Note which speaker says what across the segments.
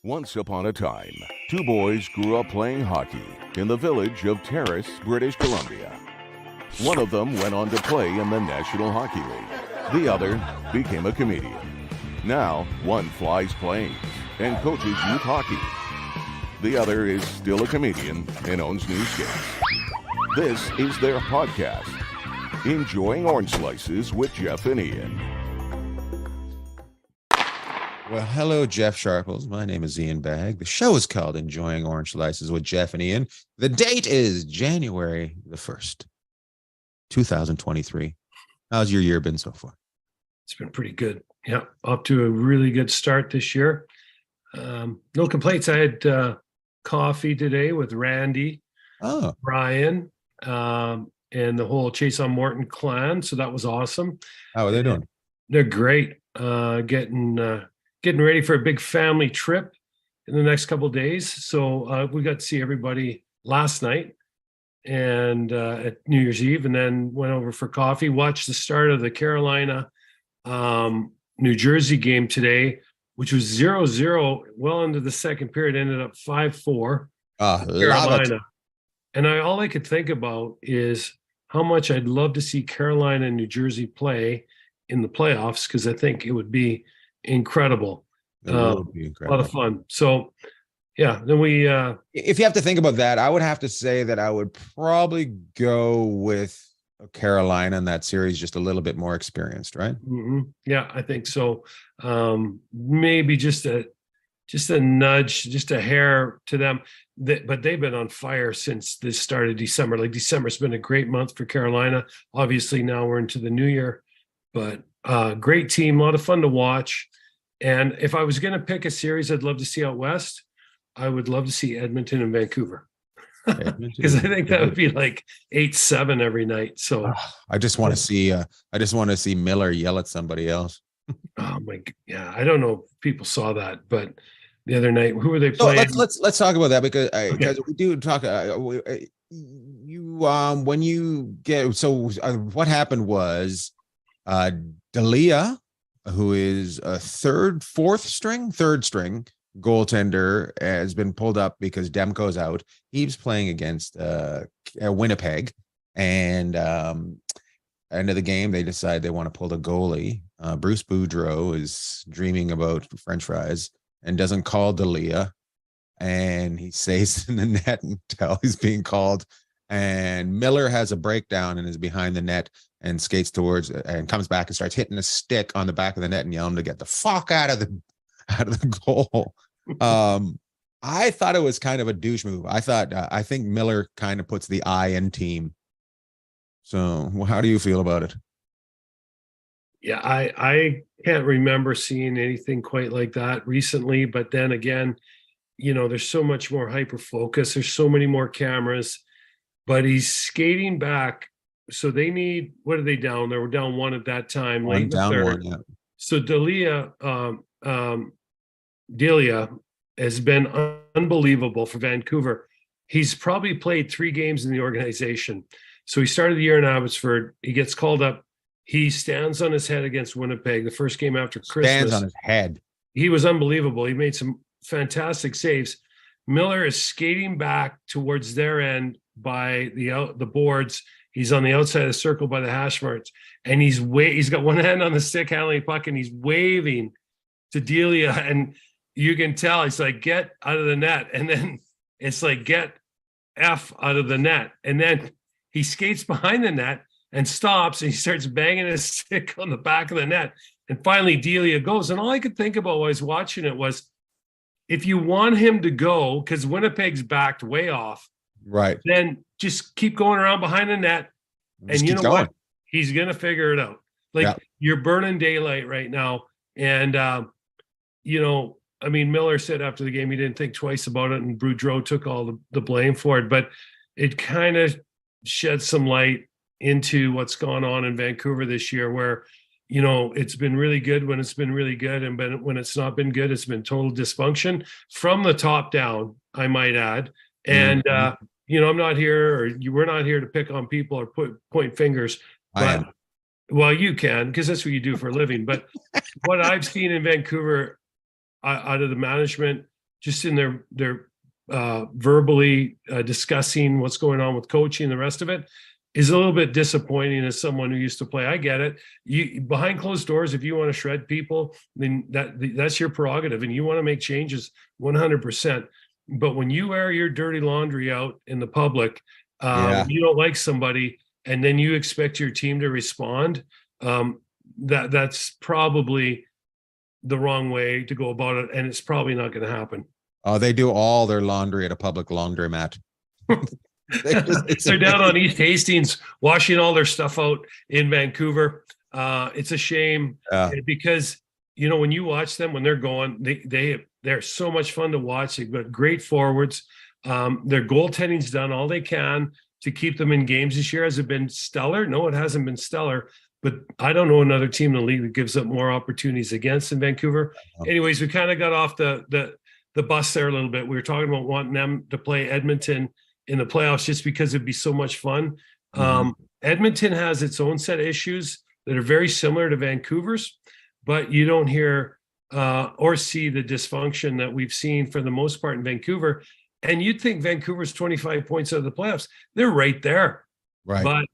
Speaker 1: Once upon a time, two boys grew up playing hockey in the village of Terrace, British Columbia. One of them went on to play in the National Hockey League. The other became a comedian. Now, one flies planes and coaches youth hockey. The other is still a comedian and owns new skates. This is their podcast, Enjoying Orange Slices with Jeff and Ian.
Speaker 2: Well, hello, Jeff Sharples. My name is Ian Bagg. The show is called Enjoying Orange Slices with Jeff and Ian. The date is January the 1st, 2023. How's your year been so far?
Speaker 3: It's been pretty good. Yeah, off to a really good start this year. No complaints. I had coffee today with Randy, Brian, and the whole Chase on Morton clan. So that was awesome.
Speaker 2: How are they doing?
Speaker 3: They're great. Getting ready for a big family trip in the next couple of days. So we got to see everybody last night and at New Year's Eve, and then went over for coffee, watched the start of the Carolina New Jersey game today, which was 0-0 well into the second period, ended up 5-4 Carolina. And all I could think about is how much I'd love to see Carolina and New Jersey play in the playoffs, because I think it would be incredible.
Speaker 2: It would be incredible.
Speaker 3: A lot of fun. So yeah, then we
Speaker 2: if you have to think about that, I would have to say that I would probably go with Carolina in that series, just a little bit more experienced, right?
Speaker 3: Mm-hmm. Yeah, I think so. Maybe just a nudge, just a hair to them. But they've been on fire since the start of December. Like, December's been a great month for Carolina. Obviously now we're into the new year, but great team, a lot of fun to watch. And if I was going to pick a series I'd love to see out west, I would love to see Edmonton and Vancouver, because I think that would be like 8-7 every night. So
Speaker 2: I just want to see Miller yell at somebody else.
Speaker 3: Oh my, yeah, I don't know if people saw that, but the other night, who were they playing?
Speaker 2: So let's talk about that, because we do talk. When you get what happened was Dalia, who is a third string goaltender, has been pulled up because Demko's out. He's playing against Winnipeg, and end of the game, they decide they want to pull the goalie. Bruce Boudreau is dreaming about French fries and doesn't call Dalia, and he stays in the net until he's being called. And Miller has a breakdown and is behind the net and skates towards and comes back and starts hitting a stick on the back of the net and yelling to get the fuck out of the goal. I thought it was kind of a douche move. I think Miller kind of puts the I in team. So how do you feel about it?
Speaker 3: Yeah, I can't remember seeing anything quite like that recently. But then again, there's so much more hyper focus. There's so many more cameras. But he's skating back. So they need, what are they down? They were down 1 at that time.
Speaker 2: One down 1, yeah.
Speaker 3: So Delia has been unbelievable for Vancouver. He's probably played 3 games in the organization. So he started the year in Abbotsford. He gets called up. He stands on his head against Winnipeg, the first game after Christmas.
Speaker 2: Stands on his head.
Speaker 3: He was unbelievable. He made some fantastic saves. Miller is skating back towards their end by the boards. He's on the outside of the circle by the hash marks, and he's got one hand on the stick handling the puck, and he's waving to Delia, and you can tell he's like, get out of the net. And then it's like, get F out of the net. And then he skates behind the net and stops, and he starts banging his stick on the back of the net. And finally Delia goes. And all I could think about while I was watching it was, if you want him to go, because Winnipeg's backed way off,
Speaker 2: right, then
Speaker 3: just keep going around behind the net. And you know what? He's going to figure it out. You're burning daylight right now. And, Miller said after the game he didn't think twice about it, and Boudreau took all the blame for it. But it kind of shed some light into what's gone on in Vancouver this year, where, it's been really good when it's been really good, and when it's not been good, it's been total dysfunction from the top down, I might add. And, I'm not here, or we're not here to pick on people or point fingers. But, well, you can, because that's what you do for a living. But what I've seen in Vancouver out of the management, just in their verbally discussing what's going on with coaching and the rest of it is a little bit disappointing as someone who used to play. I get it. You behind closed doors, if you want to shred people, then that's your prerogative, and you want to make changes 100%. But when you air your dirty laundry out in the public, you don't like somebody, and then you expect your team to respond, that's probably the wrong way to go about it, and it's probably not going to happen.
Speaker 2: Oh, they do all their laundry at a public laundromat.
Speaker 3: They're down on East Hastings washing all their stuff out in Vancouver. It's a shame because, you know, when you watch them, when they're going, they're so much fun to watch. They've got great forwards. Their goaltending's done all they can to keep them in games this year. Has it been stellar? No, it hasn't been stellar. But I don't know another team in the league that gives up more opportunities against in Vancouver. Anyways, we kind of got off the bus there a little bit. We were talking about wanting them to play Edmonton in the playoffs just because it'd be so much fun. Edmonton has its own set of issues that are very similar to Vancouver's, but you don't hear or see the dysfunction that we've seen for the most part in Vancouver. And you'd think Vancouver's 25 points out of the playoffs. They're right there.
Speaker 2: Right.
Speaker 3: But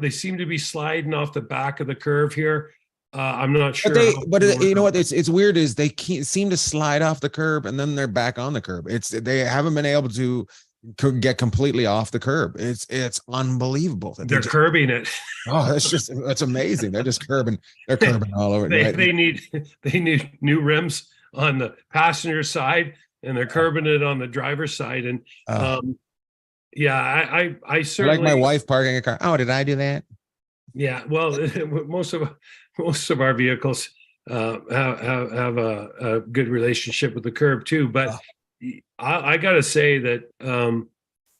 Speaker 3: they seem to be sliding off the back of the curve here. I'm not sure.
Speaker 2: But you know what? It's weird is they can't seem to slide off the curb and then they're back on the curb. They haven't been able to get completely off the curb. It's unbelievable.
Speaker 3: They're curbing it.
Speaker 2: Oh, that's amazing. They're just curbing. They're curbing all over.
Speaker 3: They need new rims on the passenger side, and they're curbing it on the driver's side. And I certainly
Speaker 2: like my wife parking a car. Oh, did I do that?
Speaker 3: Yeah. Well, most of our vehicles have a good relationship with the curb too, but. I got to say that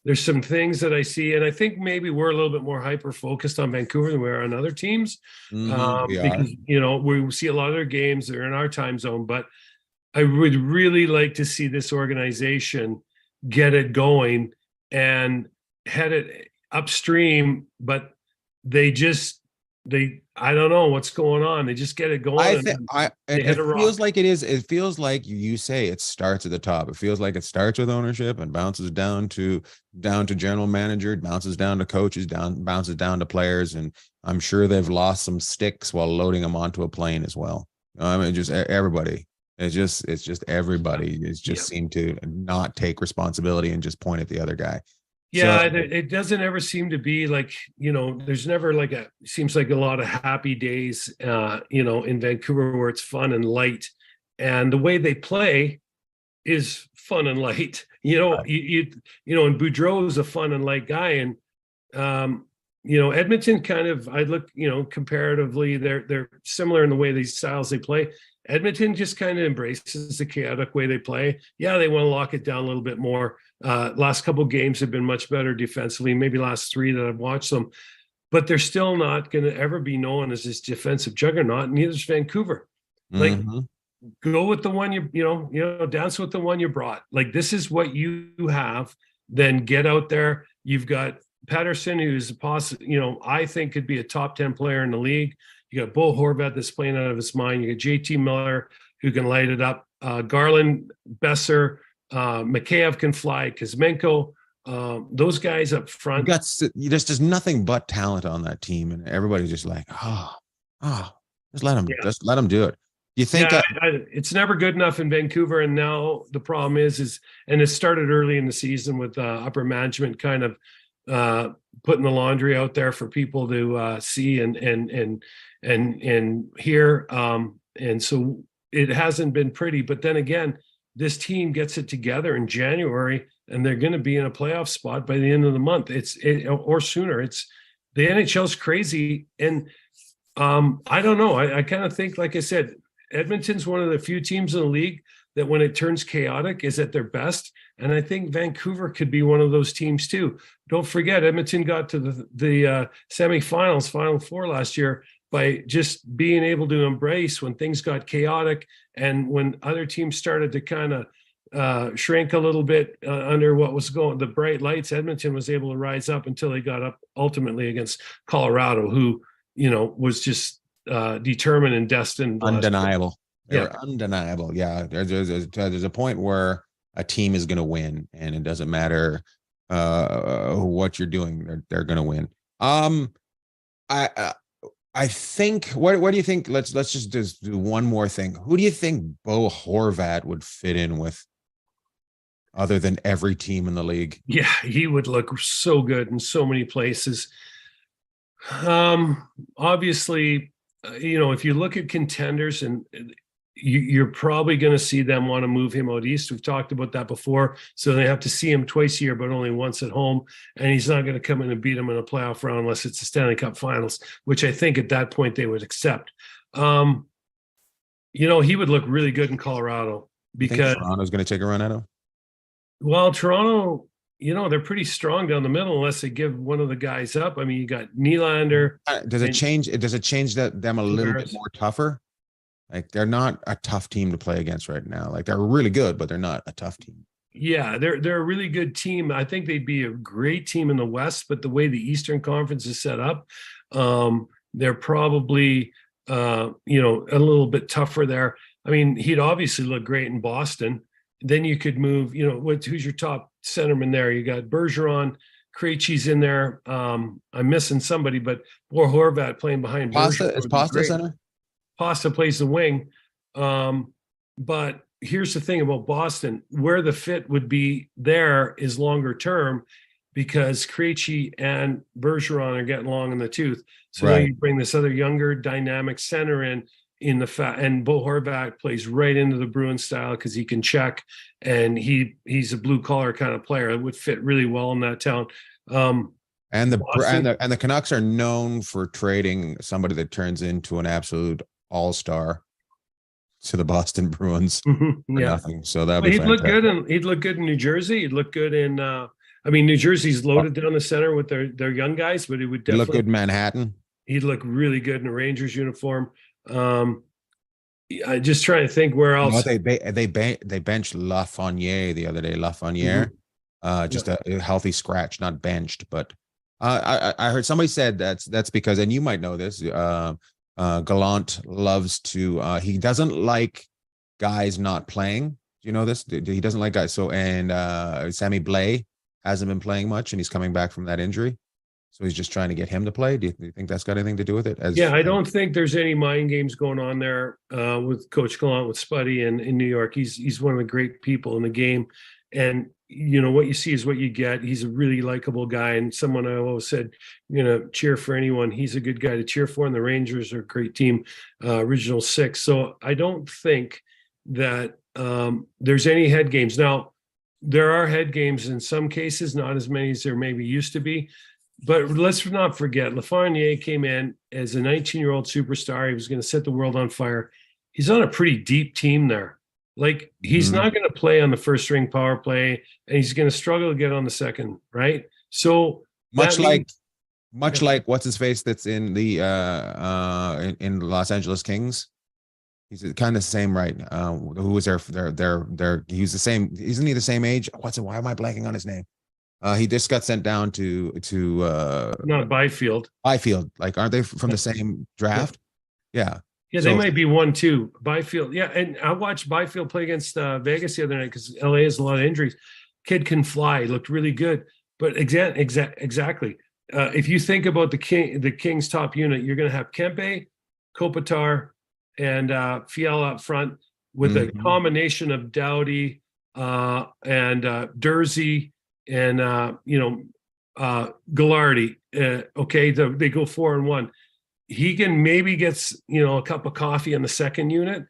Speaker 3: there's some things that I see, and I think maybe we're a little bit more hyper focused on Vancouver than we are on other teams, because you know we see a lot of their games. They're in our time zone, but I would really like to see this organization get it going and head it upstream. But I don't know what's going on. They just get it going.
Speaker 2: It feels like it is. It feels like you say it starts at the top. It feels like it starts with ownership and bounces down to general manager, bounces down to coaches, bounces down to players. And I'm sure they've lost some sticks while loading them onto a plane as well. I mean, just everybody. It's just everybody is just seem to not take responsibility and just point at the other guy.
Speaker 3: Yeah, so, it doesn't ever seem to be like, you know, there's never seems like a lot of happy days, you know, in Vancouver where it's fun and light. And the way they play is fun and light. You know, you know, and Boudreau is a fun and light guy. And, you know, Edmonton kind of, I look, you know, comparatively, they're similar in the way these styles they play. Edmonton just kind of embraces the chaotic way they play. Yeah, they want to lock it down a little bit more. Last couple of games have been much better defensively, maybe last three that I've watched them, but they're still not going to ever be known as this defensive juggernaut. And neither is Vancouver. Like, go with the one you know, dance with the one you brought. Like, this is what you have. Then get out there. You've got Pettersson, who's you know, I think could be a top 10 player in the league. You got Bo Horvat that's playing out of his mind. You got JT Miller who can light it up. Garland, Besser, Mikheyev can fly. Kuzmenko, those guys up front.
Speaker 2: There's nothing but talent on that team, and everybody's just like, just let them do it. You think
Speaker 3: it's never good enough in Vancouver, and now the problem is, and it started early in the season with upper management kind of putting the laundry out there for people to see and hear, and so it hasn't been pretty. But then again, this team gets it together in January, and they're going to be in a playoff spot by the end of the month. Or sooner. It's the NHL's crazy, and I don't know. I kind of think, like I said, Edmonton's one of the few teams in the league that when it turns chaotic is at their best. And I think Vancouver could be one of those teams too. Don't forget, Edmonton got to the semifinals, Final Four last year by just being able to embrace when things got chaotic and when other teams started to kind of shrink a little bit under what was going, the bright lights. Edmonton was able to rise up until they got up ultimately against Colorado, who, you know, was just determined and destined.
Speaker 2: Undeniable. They're undeniable. Yeah. There's a point where a team is going to win, and it doesn't matter what you're doing, they're going to win. I think what do you think? Let's just do one more thing. Who do you think Bo Horvat would fit in with, other than every team in the league?
Speaker 3: Yeah, he would look so good in so many places. Obviously, if you look at contenders, and you're probably going to see them want to move him out east. We've talked about that before. So they have to see him twice a year, but only once at home. And he's not going to come in and beat them in a playoff round unless it's the Stanley Cup Finals, which I think at that point they would accept. He would look really good in Colorado because
Speaker 2: Toronto's going to take a run at him.
Speaker 3: Well, Toronto, they're pretty strong down the middle unless they give one of the guys up. I mean, you got Nylander.
Speaker 2: Does it change them a little bit more tougher? Like, they're not a tough team to play against right now. Like, they're really good, but they're not a tough team.
Speaker 3: Yeah, they're a really good team. I think they'd be a great team in the West, but the way the Eastern Conference is set up, they're probably a little bit tougher there. I mean, he'd obviously look great in Boston. Then you could move, who's your top centerman there? You got Bergeron, Krejci's in there. I'm missing somebody, but Bo Horvat playing behind
Speaker 2: Pasta. Is Pasta center?
Speaker 3: Pasta plays the wing. But here's the thing about Boston, where the fit would be there is longer term, because Krejci and Bergeron are getting long in the tooth. So
Speaker 2: Right.
Speaker 3: now you bring this other younger dynamic center in and Bo Horvat plays right into the Bruins style because he can check, and he's a blue collar kind of player. It would fit really well in that town.
Speaker 2: And the Canucks are known for trading somebody that turns into an absolute all-star to the Boston Bruins for nothing. So that'd be fantastic.
Speaker 3: He'd look good in New Jersey. He'd look good in New Jersey's loaded down the center with their young guys, but it would definitely
Speaker 2: look good in Manhattan.
Speaker 3: He'd look really good in a Rangers uniform. I just trying to think where else.
Speaker 2: They benched Lafreniere the other day. Lafreniere, just a healthy scratch, not benched. But I heard somebody said that's because, and you might know this. Gallant loves to. He doesn't like guys not playing. Do you know this? He doesn't like guys. So Sammy Blais hasn't been playing much, and he's coming back from that injury. So he's just trying to get him to play. Do you think that's got anything to do with it?
Speaker 3: I don't think there's any mind games going on there with Coach Gallant, with Spuddy in New York. He's one of the great people in the game. And, what you see is what you get. He's a really likable guy, and someone I always said, cheer for anyone. He's a good guy to cheer for, and the Rangers are a great team, original six. So I don't think that there's any head games. Now, there are head games in some cases, not as many as there maybe used to be. But let's not forget, Lafreniere came in as a 19-year-old superstar. He was going to set the world on fire. He's on a pretty deep team there. Like, he's not going to play on the first string power play, and he's going to struggle to get on the second, right? So
Speaker 2: much like what's his face that's in the in Los Angeles Kings. He's kind of the same, right? Who was there? He's the same. Isn't he the same age? Why am I blanking on his name? He just got sent down to
Speaker 3: not Byfield.
Speaker 2: Byfield, like, aren't they from the same draft? Yeah.
Speaker 3: Yeah, they might be 1-2. Byfield, yeah. And I watched Byfield play against Vegas the other night because LA has a lot of injuries. Kid can fly, looked really good. But exactly. If you think about the Kings top unit, you're going to have Kempe, Kopitar, and Fiala up front with a combination of Doughty and Dursey and Gillardi. They go 4-1. He maybe gets a cup of coffee in the second unit,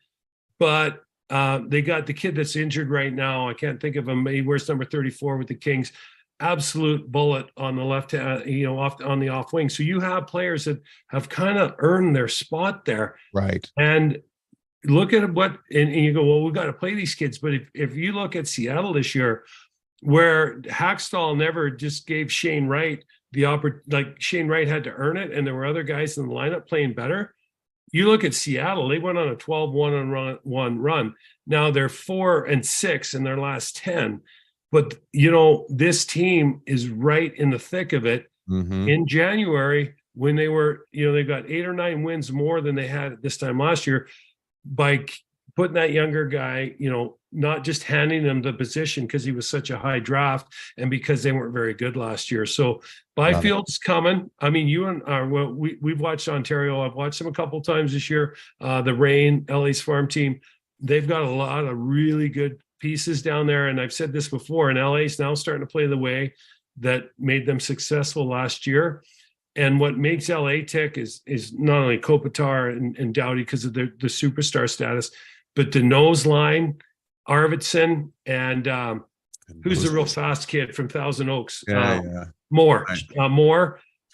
Speaker 3: but they got the kid that's injured right now. I can't think of him. He wears number 34 with the Kings. Absolute bullet on the left hand, on the off wing. So you have players that have kind of earned their spot there,
Speaker 2: right?
Speaker 3: And look at and you go, well, we've got to play these kids. But if you look at Seattle this year, where Hackstall never just gave Shane Wright the like Shane Wright had to earn it, and there were other guys in the lineup playing better. You look at Seattle, they went on a 12-1 run. Now they're 4-6 in their last 10. But, this team is right in the thick of it. In January, when they were, they got 8 or 9 wins more than they had at this time last year by putting that younger guy, not just handing him the position because he was such a high draft and because they weren't very good last year. So Byfield's coming. I mean, we've watched Ontario. I've watched them a couple of times this year. The Reign, LA's farm team, they've got a lot of really good pieces down there. And I've said this before, and LA's now starting to play the way that made them successful last year. And what makes LA tick is not only Kopitar and Doughty because of the superstar status, but the nose line, Arvidsson, and who's the real fast kid from Thousand Oaks? Moore.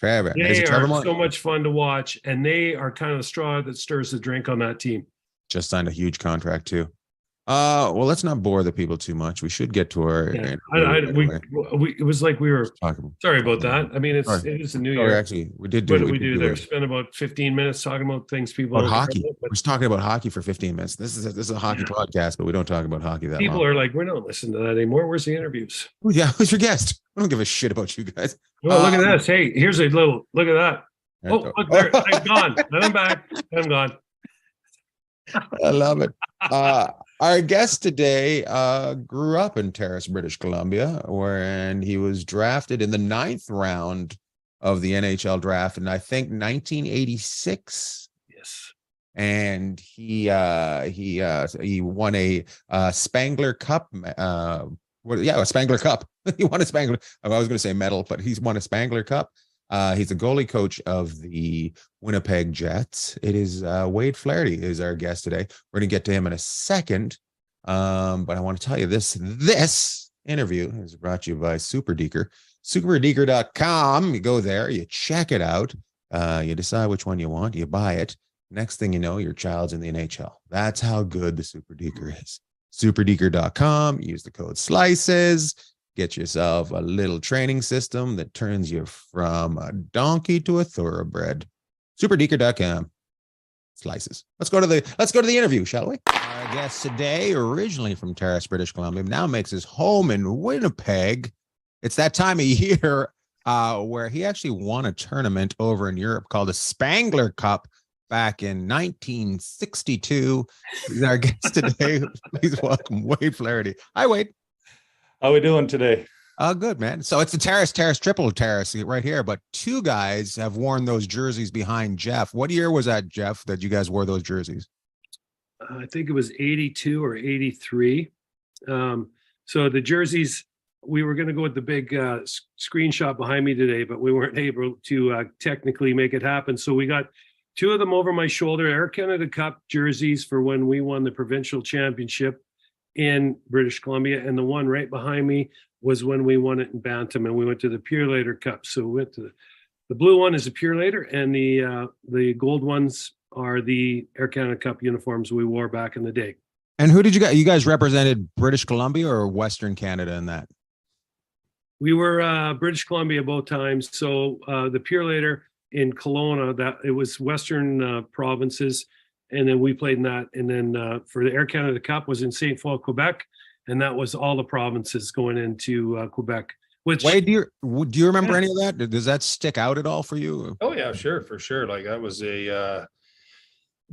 Speaker 2: Trevor.
Speaker 3: They are so much fun to watch, and they are kind of the straw that stirs the drink on that team.
Speaker 2: Just signed a huge contract too. Well, let's not bore the people too much. We should get to our.
Speaker 3: It was like we were talking. Sorry about that. I mean, it is a new year.
Speaker 2: Actually, we did.
Speaker 3: What did we do there? Spend about 15 minutes talking about things people
Speaker 2: about hockey. We're just talking about hockey for 15 minutes. This is a hockey podcast, but we don't talk about hockey that
Speaker 3: people long. Are like, we're not listening to that anymore. Where's the interviews?
Speaker 2: Oh, yeah, who's your guest? I don't give a shit about you guys.
Speaker 3: Well, look at this. Hey, here's a little. Look at that. Oh, look there. I'm gone. And I'm back. I'm gone.
Speaker 2: I love it. Our guest today grew up in Terrace, British Columbia, and he was drafted in the 9th round of the NHL draft in, I think, 1986.
Speaker 3: Yes.
Speaker 2: And he won a Spangler Cup. A Spangler Cup. He won a Spangler. I was going to say medal, but he's won a Spangler Cup. He's a goalie coach of the Winnipeg Jets. It is Wade Flaherty is our guest today. We're going to get to him in a second. But I want to tell you this interview is brought to you by SuperDeker. SuperDeker.com. You go there, you check it out. You decide which one you want. You buy it. Next thing you know, your child's in the NHL. That's how good the SuperDeker is. SuperDeker.com. Use the code SLICES. Get yourself a little training system that turns you from a donkey to a thoroughbred. SuperDeker.com. Slices. Let's go to the interview, shall we? Our guest today, originally from Terrace, British Columbia, now makes his home in Winnipeg. It's that time of year where he actually won a tournament over in Europe called the Spangler Cup back in 1962. He's our guest today. Please welcome Wade Flaherty. Hi, Wade.
Speaker 4: How are we doing today?
Speaker 2: Good, man. So it's the Terrace, triple Terrace right here, but two guys have worn those jerseys behind Jeff. What year was that, Jeff, that you guys wore those jerseys?
Speaker 3: I think it was 82 or 83. So the jerseys, we were going to go with the big screenshot behind me today, but we weren't able to technically make it happen. So we got two of them over my shoulder, Air Canada Cup jerseys for when we won the provincial championship in British Columbia, and the one right behind me was when we won it in Bantam, and we went to the Purelator Cup. So we went to the blue one is the Purelator, and the gold ones are the Air Canada Cup uniforms we wore back in the day.
Speaker 2: And who did you guys represented British Columbia or Western Canada in that?
Speaker 3: We were British Columbia both times. So the Purelator in Kelowna, that it was Western provinces. And then we played in that. And then for the Air Canada Cup was in St. Paul, Quebec. And that was all the provinces going into Quebec. Which,
Speaker 2: Wade, do you remember any of that? Does that stick out at all for you?
Speaker 4: Oh, yeah, sure. For sure. Like that was a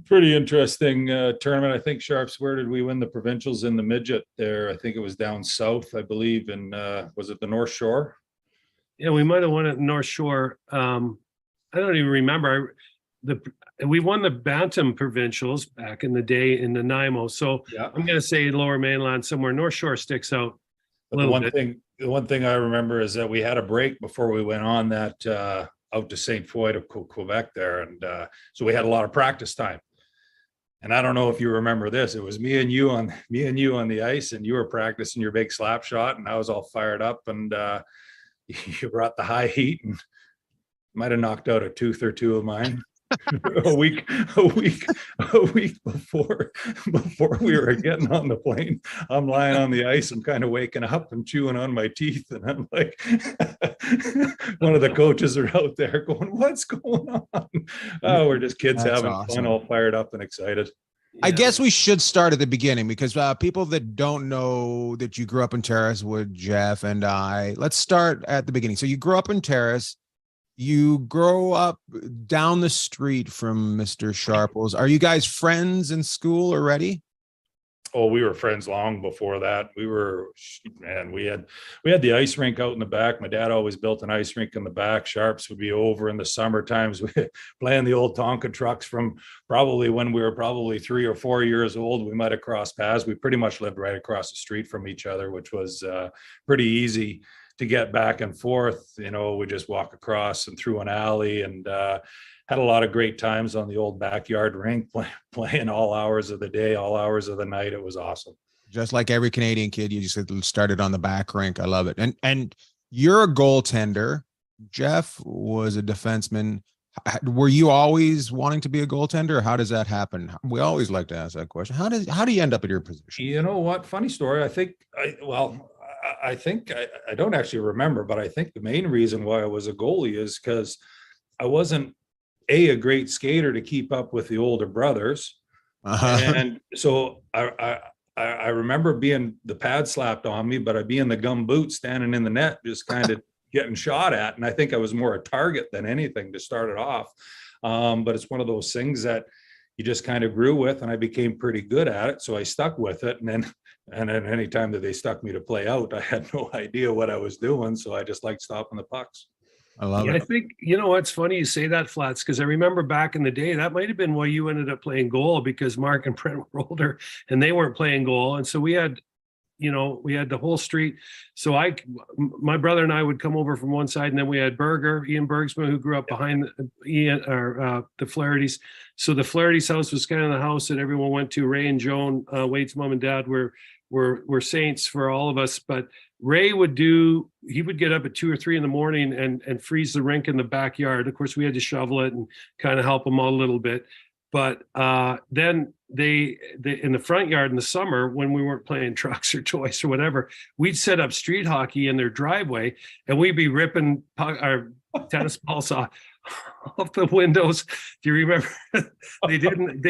Speaker 4: pretty interesting tournament. I think Sharps, where did we win the provincials in the midget there? I think it was down south, I believe. And was it the North Shore?
Speaker 3: Yeah, we might have won it in North Shore. I don't even remember. We won the Bantam provincials back in the day in the NYMO. So yeah. I'm going to say Lower Mainland somewhere. North Shore sticks out a little bit.
Speaker 4: The one thing I remember is that we had a break before we went on that out to St. Foy to Quebec there. And so we had a lot of practice time. And I don't know if you remember this. It was me and you on the ice, and you were practicing your big slap shot, and I was all fired up, and you brought the high heat and might have knocked out a tooth or two of mine. a week before we were getting on the plane. I'm lying on the ice. I'm kind of waking up and chewing on my teeth, and I'm like, one of the coaches are out there going, "What's going on?" Oh, we're just kids having fun, all fired up and excited.
Speaker 2: I guess we should start at the beginning because people that don't know that you grew up in Terrace with Jeff and I, let's start at the beginning. So you grew up in Terrace. You grow up down the street from Mr. Sharples. Are you guys friends in school already?
Speaker 4: Oh, we were friends long before that. We had the ice rink out in the back. My dad always built an ice rink in the back. Sharps would be over in the summer times playing the old Tonka trucks from probably when we were probably 3 or 4 years old. We might have crossed paths. We pretty much lived right across the street from each other, which was pretty easy to get back and forth. We just walk across and through an alley, and had a lot of great times on the old backyard rink, playing all hours of the day, all hours of the night. It was awesome.
Speaker 2: Just like every Canadian kid, you just started on the back rink. I love it. And you're a goaltender. Jeff was a defenseman. Were you always wanting to be a goaltender, or how does that happen? We always like to ask that question. How do you end up at your position?
Speaker 4: You know what? Funny story. I think I don't actually remember, but I think the main reason why I was a goalie is because I wasn't a great skater to keep up with the older brothers. And so I remember being the pad slapped on me, but I'd be in the gum boot standing in the net, just kind of getting shot at. And I think I was more a target than anything to start it off. But it's one of those things that you just kind of grew with, and I became pretty good at it. So I stuck with it. And then any time that they stuck me to play out, I had no idea what I was doing. So I just liked stopping the pucks.
Speaker 2: I love it.
Speaker 3: I think, what's funny you say that, Flats, because I remember back in the day, that might have been why you ended up playing goal, because Mark and Brent were older and they weren't playing goal. And so we had the whole street. So my brother and I would come over from one side, and then we had Ian Bergsman, who grew up behind the Flahertys. So the Flaherty's house was kind of the house that everyone went to. Ray and Joan, Wade's mom and dad were saints for all of us. But Ray would get up at 2 or 3 in the morning and freeze the rink in the backyard. Of course, we had to shovel it and kind of help him out a little bit. But then they in the front yard in the summer, when we weren't playing trucks or toys or whatever, we'd set up street hockey in their driveway, and we'd be ripping our tennis balls off the windows. Do you remember? They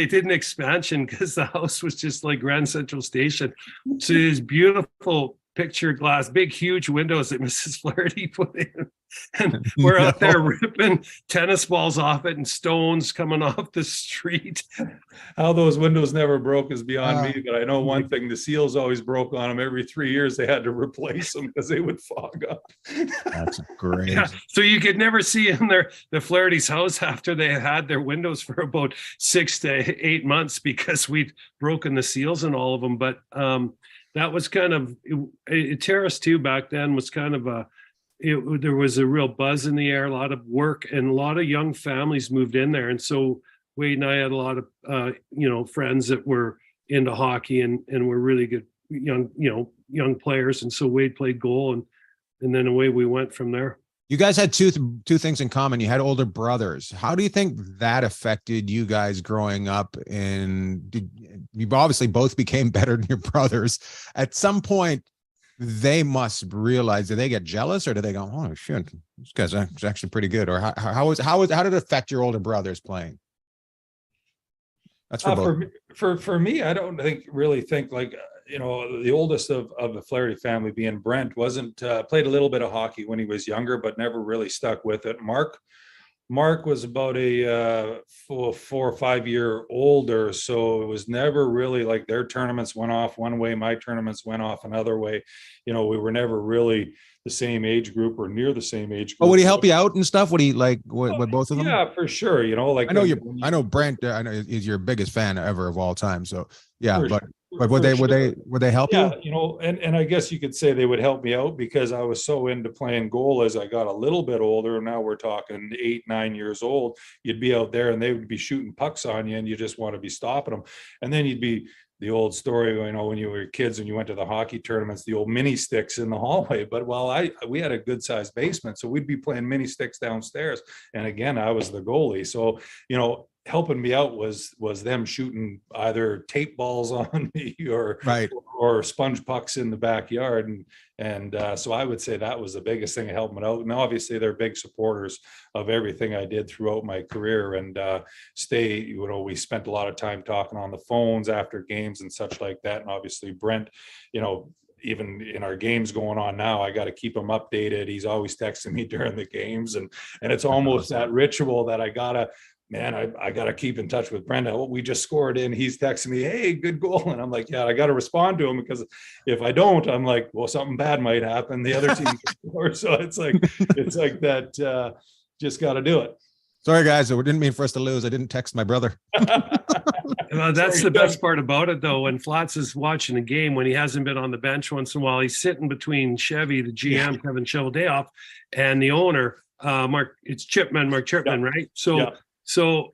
Speaker 3: did an expansion because the house was just like Grand Central Station. So these beautiful picture glass, big, huge windows that Mrs. Flaherty put in. And we're out there ripping tennis balls off it and stones coming off the street.
Speaker 4: How those windows never broke is beyond me, but I know one thing: the seals always broke on them. Every 3 years they had to replace them because they would fog up.
Speaker 2: That's great.
Speaker 3: Yeah, so you could never see in the Flaherty's house after they had their windows for about 6 to 8 months because we'd broken the seals in all of them. But that was kind of Terrace too. Back then was kind of there was a real buzz in the air, a lot of work, and a lot of young families moved in there. And so Wade and I had a lot of friends that were into hockey and were really good young players. And so Wade played goal, and then away we went from there.
Speaker 2: You guys had two things in common. You had older brothers. How do you think that affected you guys growing up? And you obviously both became better than your brothers. At some point, they must realize, do they get jealous, or do they go, "Oh shit, this guy's actually pretty good"? Or how did it affect your older brothers playing? That's
Speaker 4: for me. I don't really think like, the oldest of the Flaherty family, being Brent, wasn't played a little bit of hockey when he was younger, but never really stuck with it. Mark was about a 4 or 5 year older, so it was never really like their tournaments went off one way, my tournaments went off another way. We were never really the same age group or near the same age group.
Speaker 2: Oh, would he help you out and stuff? Would he like what both of them?
Speaker 4: Yeah, for sure. Like
Speaker 2: I know Brent. I know is your biggest fan ever of all time. So yeah, but would they help you?
Speaker 4: And I guess you could say they would help me out because I was so into playing goal as I got a little bit older. Now we're talking 8, 9 years old. You'd be out there and they would be shooting pucks on you, and you just want to be stopping them. And then you'd be the old story, when you were kids and you went to the hockey tournaments, the old mini sticks in the hallway. But we had a good sized basement, so we'd be playing mini sticks downstairs. And again, I was the goalie, so helping me out was them shooting either tape balls on me or sponge pucks in the backyard, and so I would say that was the biggest thing, helping me out. And obviously they're big supporters of everything I did throughout my career, and we spent a lot of time talking on the phones after games and such like that. And obviously Brent, even in our games going on now, I got to keep him updated. He's always texting me during the games, and it's almost that ritual that I gotta man, I got to keep in touch with Brenda. We just scored and he's texting me, hey, good goal. And I'm like, yeah, I got to respond to him because if I don't, I'm like, well, something bad might happen. The other team can score. So it's like that. Just got to do it.
Speaker 2: Sorry, guys. I didn't mean for us to lose. I didn't text my brother.
Speaker 3: Well, that's the best part about it, though. When Flats is watching a game, when he hasn't been on the bench once in a while, he's sitting between Chevy, the GM, Kevin Cheveldayoff, and the owner, Mark Chipman, right? So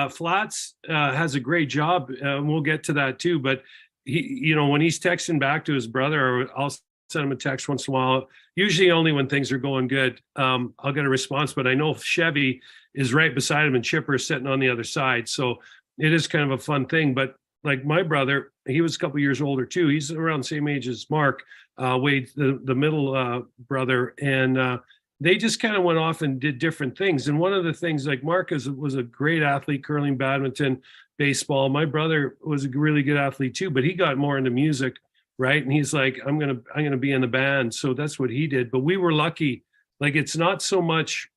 Speaker 3: Flats has a great job. We'll get to that too. But he, when he's texting back to his brother, or I'll send him a text once in a while, usually only when things are going good, I'll get a response. But I know Chevy is right beside him and Chipper is sitting on the other side. So it is kind of a fun thing. But like my brother, he was a couple years older too. He's around the same age as Mark, Wade, the middle brother. And they just kind of went off and did different things. And one of the things, like Mark was a great athlete, curling, badminton, baseball. My brother was a really good athlete too, but he got more into music, right? And he's like, I'm gonna be in the band. So that's what he did. But we were lucky. Like, it's not so much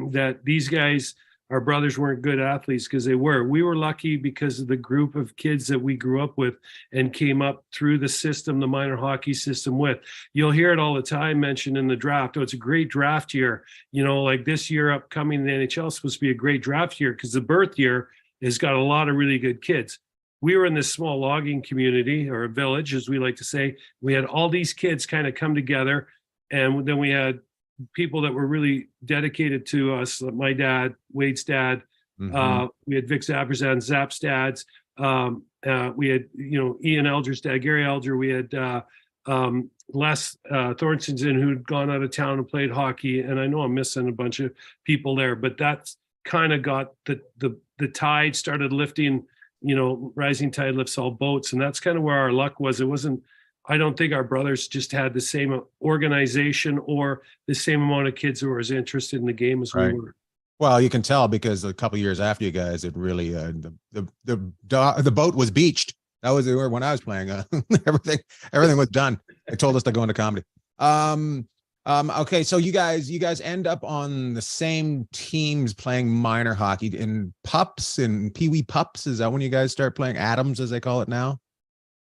Speaker 3: that these guys, our brothers, weren't good athletes, because they were. We were lucky because of the group of kids that we grew up with and came up through the system, the minor hockey system with. You'll hear it all the time mentioned in the draft. Oh, it's a great draft year. Like this year upcoming in the NHL is supposed to be a great draft year because the birth year has got a lot of really good kids. We were in this small logging community, or a village, as we like to say. We had all these kids kind of come together, and then we had people that were really dedicated to us, like my dad, Wade's dad. We had Vic Zapperzad, Zap's dads. We had, Ian Elger's dad, Gary Elger. We had Les Thornton, who'd gone out of town and played hockey. And I know I'm missing a bunch of people there, but that's kind of got the tide started lifting. Rising tide lifts all boats. And that's kind of where our luck was. It wasn't, I don't think our brothers just had the same organization or the same amount of kids who were as interested in the game as we were.
Speaker 2: Well, you can tell because a couple of years after you guys, it really the boat was beached. That was when I was playing. Everything was done. They told us to go into comedy. Okay, so you guys end up on the same teams playing minor hockey in pups and Pee-wee pups. Is that when you guys start playing Adams, as they call it now?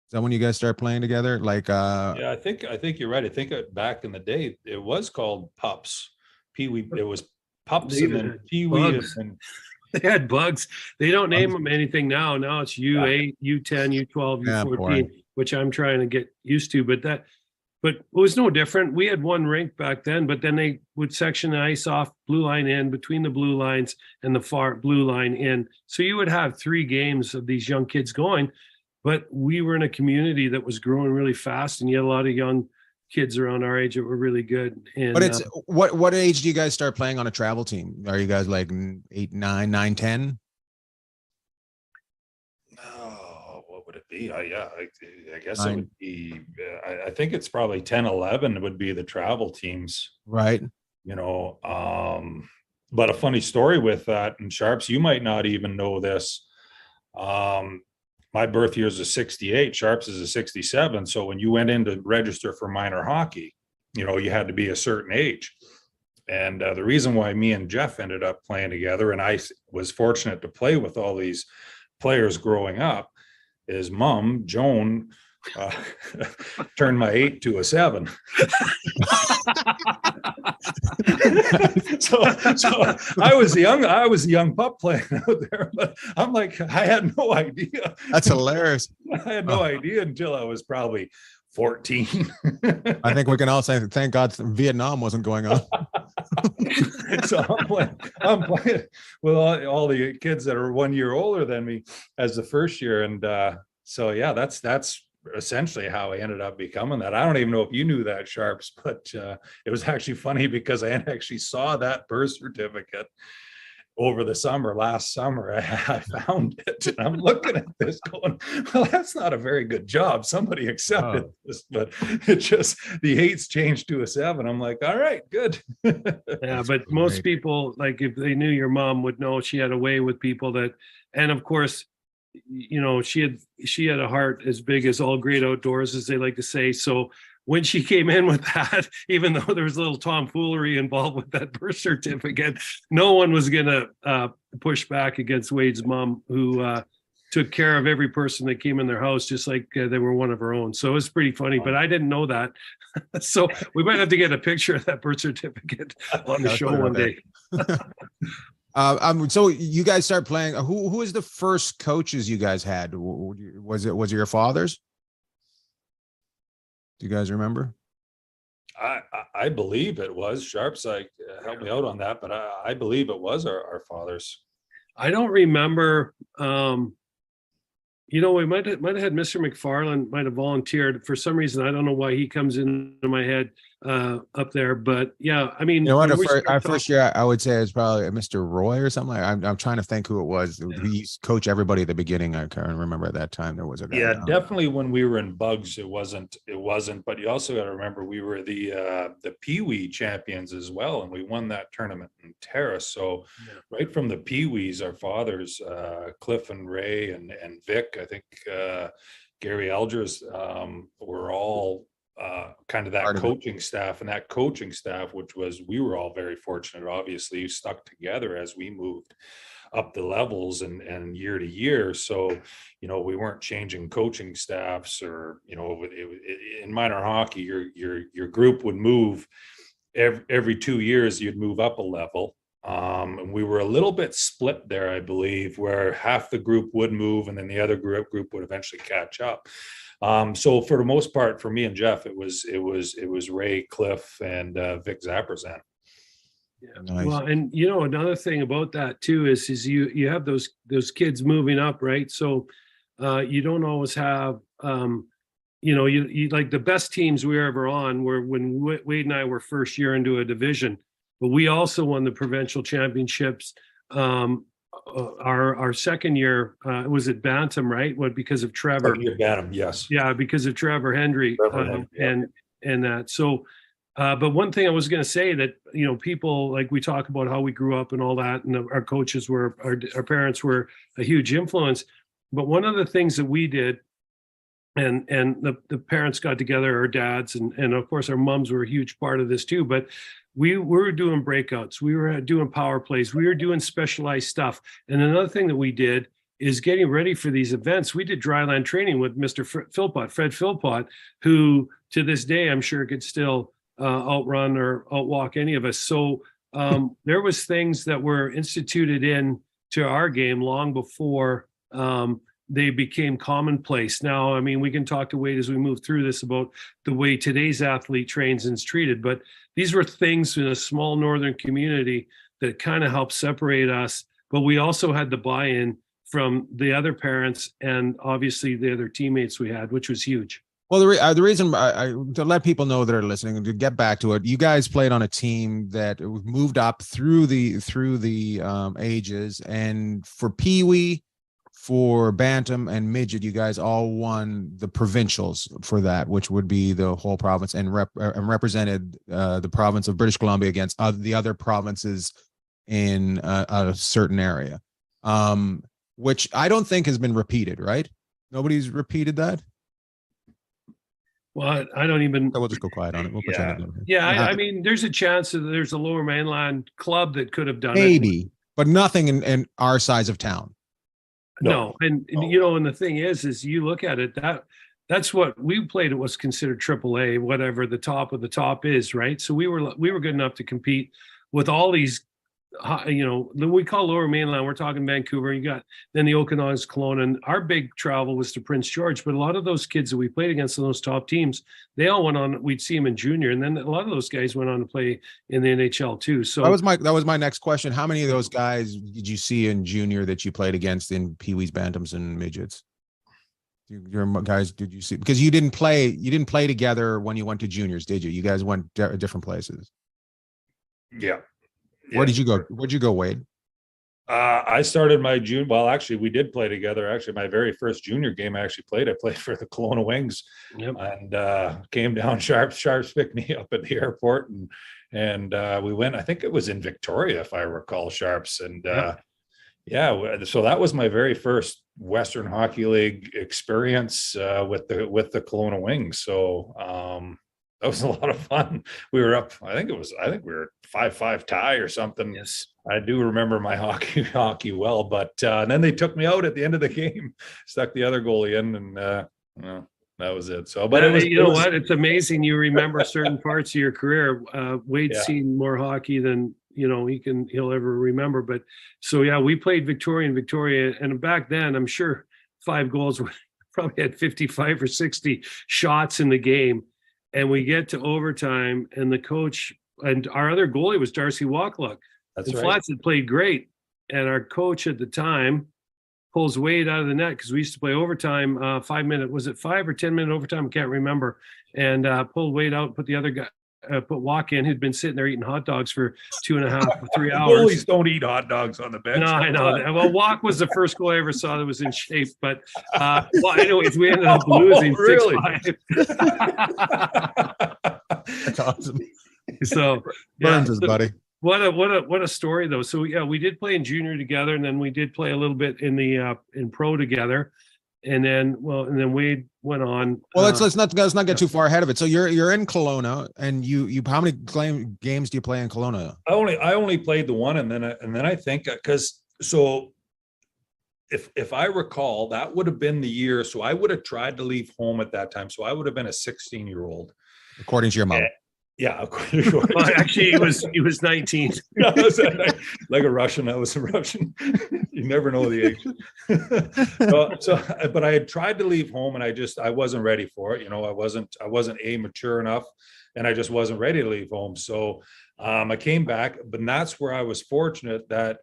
Speaker 2: Is that when you guys start playing together?
Speaker 4: Yeah, I think you're right. I think back in the day it was called pups. Pee-wee. It was pups and then Pee-wee.
Speaker 3: They had bugs. They don't name them anything now. Now it's U8, U10, U12, U14, which I'm trying to get used to. But it was no different. We had one rink back then, but then they would section the ice off, blue line in, between the blue lines and the far blue line in. So you would have 3 games of these young kids going. But we were in a community that was growing really fast, and you had a lot of young kids around our age that were really good. And,
Speaker 2: but it's what age do you guys start playing on a travel team? Are you guys like 8, 9, 9, 10?
Speaker 4: Oh, what would it be? I guess it would be. I think it's probably 10, 11 would be the travel teams,
Speaker 2: right?
Speaker 4: But a funny story with that, and Sharps, you might not even know this. My birth year is a 68, Sharps is a 67. So when you went in to register for minor hockey, you had to be a certain age. And the reason why me and Jeff ended up playing together, and I was fortunate to play with all these players growing up, is Mom, Joan, turned my 8 to a 7. so I was a young pup playing out there, but I'm like, I had no idea.
Speaker 2: That's hilarious.
Speaker 4: I had no idea until I was probably 14.
Speaker 2: I think we can all say thank God Vietnam wasn't going on.
Speaker 4: So I'm playing with all the kids that are 1 year older than me as the first year. And so yeah, that's essentially how I ended up becoming that. I don't even know if you knew that, Sharps, but it was actually funny because I actually saw that birth certificate over the last summer. I found it and I'm looking at this going, well, that's not a very good job. Somebody accepted this, but it just, the 8's changed to a 7. I'm like, all right, good.
Speaker 3: Yeah, but most people, like if they knew your mom, would know she had a way with people that, and of course, she had a heart as big as all great outdoors, as they like to say. So when she came in with that, even though there was a little tomfoolery involved with that birth certificate, no one was going to push back against Wade's mom, who took care of every person that came in their house, just like they were one of her own. So it was pretty funny, but I didn't know that. So we might have to get a picture of that birth certificate on the show one day.
Speaker 2: So you guys start playing. Who was the first coaches you guys had? Was it your father's? Do you guys remember?
Speaker 4: I believe it was Sharps. Help me out on that, but I believe it was our father's.
Speaker 3: I don't remember. We might have had Mr. McFarland might have volunteered for some reason. I don't know why he comes into my head up there, but yeah, I mean,
Speaker 2: our first year, I would say it's probably Mr. Roy or something. I'm trying to think who it was.
Speaker 3: Yeah.
Speaker 2: He coached everybody at the beginning. I can't remember at that time there was a guy.
Speaker 4: Yeah, definitely when we were in Bugs, it wasn't. But you also got to remember we were the Pee Wee champions as well, and we won that tournament in Terrace. So right from the Pee Wees, our fathers, Cliff and Ray and Vic, I think Gary Elders, were all kind of that coaching staff, and that coaching staff, which was, we were all very fortunate, obviously stuck together as we moved up the levels and year to year. So, we weren't changing coaching staffs, or, in minor hockey, your group would move every 2 years, you'd move up a level. And we were a little bit split there, I believe, where half the group would move and then the other group would eventually catch up. So for the most part, for me and Jeff, it was Ray, Cliff, and Vic Zapperzan.
Speaker 3: Yeah.
Speaker 2: Nice.
Speaker 3: Well, and another thing about that too is you have those kids moving up, right? So you don't always have you like the best teams we were ever on were when Wade and I were first year into a division, but we also won the provincial championships. Our second year was at Bantam, right? Because of Trevor.
Speaker 4: Bantam, yes.
Speaker 3: Yeah, because of Trevor Hendry, and that. So, but one thing I was going to say that people, like, we talk about how we grew up and all that, and our coaches were our parents were a huge influence. But one of the things that we did, and the parents got together, our dads, and of course our moms were a huge part of this too. But we were doing breakouts, we were doing power plays, we were doing specialized stuff. And another thing that we did is getting ready for these events. We did dryland training with Mr. Fred Philpott, who to this day I'm sure could still outrun or outwalk any of us. So there was things that were instituted into our game long before they became commonplace. Now, I mean, we can talk to Wade as we move through this about the way today's athlete trains and is treated, but these were things in a small northern community that kind of helped separate us. But we also had the buy-in from the other parents and obviously the other teammates we had, which was huge.
Speaker 2: Well, the reason to let people know that are listening, and to get back to it, you guys played on a team that moved up through the ages, and for Pee Wee, for Bantam and Midget, you guys all won the provincials for that, which would be the whole province, and represented the province of British Columbia against the other provinces in a certain area, which I don't think has been repeated, right? Nobody's repeated that?
Speaker 3: Well, I don't even.
Speaker 2: So we'll just go quiet on it. We'll pretend it.
Speaker 3: Yeah, I mean, there's a chance that there's a Lower Mainland club that could have done
Speaker 2: maybe, but nothing in our size of town.
Speaker 3: No. And the thing is you look at it, that's what we played. It was considered AAA, whatever the top of the top is, right? So we were good enough to compete with all these, we call Lower Mainland. We're talking Vancouver. You got then the Okanagan's, Kelowna, and our big travel was to Prince George. But a lot of those kids that we played against in those top teams, they all went on. We'd see them in junior, and then a lot of those guys went on to play in the NHL too. So
Speaker 2: that was my next question. How many of those guys did you see in junior that you played against in Pee Wees, Bantams, and Midgets? Your guys, did you see? Because you didn't play together when you went to juniors, did you? You guys went different places.
Speaker 4: Yeah.
Speaker 2: Where did you go? Where'd you go, Wade?
Speaker 4: I started my June. Well, actually, we did play together. Actually, my very first junior game I played for the Kelowna Wings, and came down. Sharps picked me up at the airport, and we went. I think it was in Victoria, if I recall, Sharps, and Yeah, so that was my very first Western Hockey League experience with the Kelowna Wings. So that was a lot of fun. We were up, I think we were 5-5 tie or something.
Speaker 3: Yes.
Speaker 4: I do remember my hockey well, but and then they took me out at the end of the game, stuck the other goalie in, and well, that was it. So, but
Speaker 3: what? It's amazing you remember certain parts of your career. Wade's seen more hockey than he'll ever remember. But so yeah, we played Victoria, and back then I'm sure 5 goals probably had 55 or 60 shots in the game, and we get to overtime, and the coach and our other goalie was Darcy Walkluck.
Speaker 4: That's right.
Speaker 3: Flats had played great, and our coach at the time pulls Wade out of the net because we used to play overtime, 5 minute, was it 5 or 10 minute overtime? I can't remember. And pulled Wade out, put the other guy, put Walk in, who'd been sitting there eating hot dogs for 2.5 or 3 hours.
Speaker 4: Goalies don't eat hot dogs on the bench.
Speaker 3: No, I know that. Well, Walk was the first goal I ever saw that was in shape. But well, anyways, we ended up losing 6-5.
Speaker 2: That's awesome.
Speaker 3: So
Speaker 2: Burns his buddy.
Speaker 3: What a story though. So yeah, we did play in junior together, and then we did play a little bit in the in pro together, and then Wade went on.
Speaker 2: Well, let's not get too far ahead of it. So you're in Kelowna, and you how many games do you play in Kelowna?
Speaker 4: I only played the one, and then I think because so if I recall, that would have been the year. So I would have tried to leave home at that time. So I would have been a 16-year-old,
Speaker 2: according to your mom.
Speaker 4: Yeah,
Speaker 3: well, actually, he was 19.
Speaker 4: Like a Russian. I was a Russian. You never know the age. But I had tried to leave home, and I wasn't ready for it. I wasn't mature enough, and I just wasn't ready to leave home. So I came back, but that's where I was fortunate that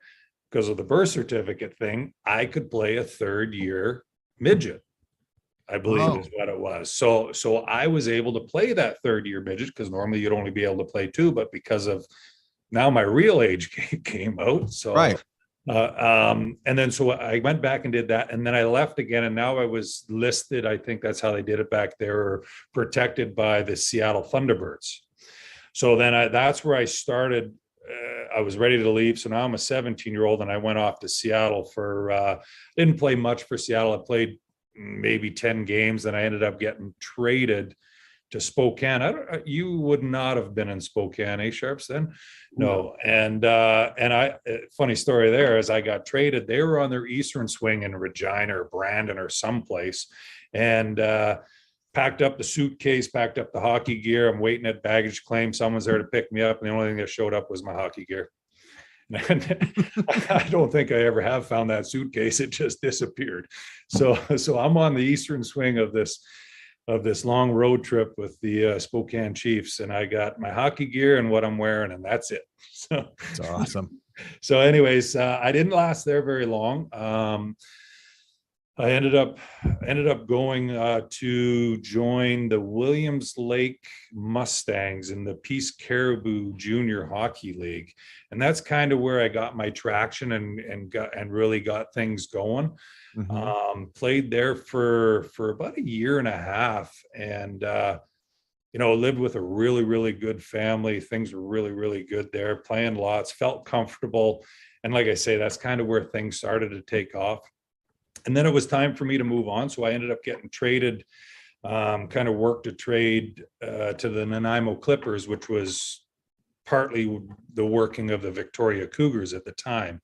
Speaker 4: because of the birth certificate thing, I could play a 3rd-year midget, I believe is what it was. So I was able to play that 3rd-year midget because normally you'd only be able to play 2, but because of now my real age came out. So
Speaker 2: right.
Speaker 4: And then so I went back and did that, and then I left again, and now I was listed. I think that's how they did it back there, or protected by the Seattle Thunderbirds. So then that's where I started. I was ready to leave. So now I'm a 17-year-old, and I went off to Seattle for didn't play much for Seattle. I played maybe 10 games, and I ended up getting traded to Spokane. You would not have been in Spokane, Sharps then? No. And funny story there, as I got traded, they were on their eastern swing in Regina or Brandon or someplace, and packed up the suitcase, packed up the hockey gear. I'm waiting at baggage claim. Someone's there to pick me up, and the only thing that showed up was my hockey gear. And I don't think I ever have found that suitcase. It just disappeared. So I'm on the eastern swing of this long road trip with the Spokane Chiefs, and I got my hockey gear and what I'm wearing, and that's it. So
Speaker 2: that's awesome.
Speaker 4: So anyways, I didn't last there very long. I ended up going to join the Williams Lake Mustangs in the Peace Caribou Junior Hockey League, and that's kind of where I got my traction and really got things going. Mm-hmm. Played there for about 1.5 years, and lived with a really, really good family. Things were really, really good there. Playing lots, felt comfortable, and like I say, that's kind of where things started to take off. And then it was time for me to move on. So I ended up getting traded, kind of worked a trade to the Nanaimo Clippers, which was partly the working of the Victoria Cougars at the time.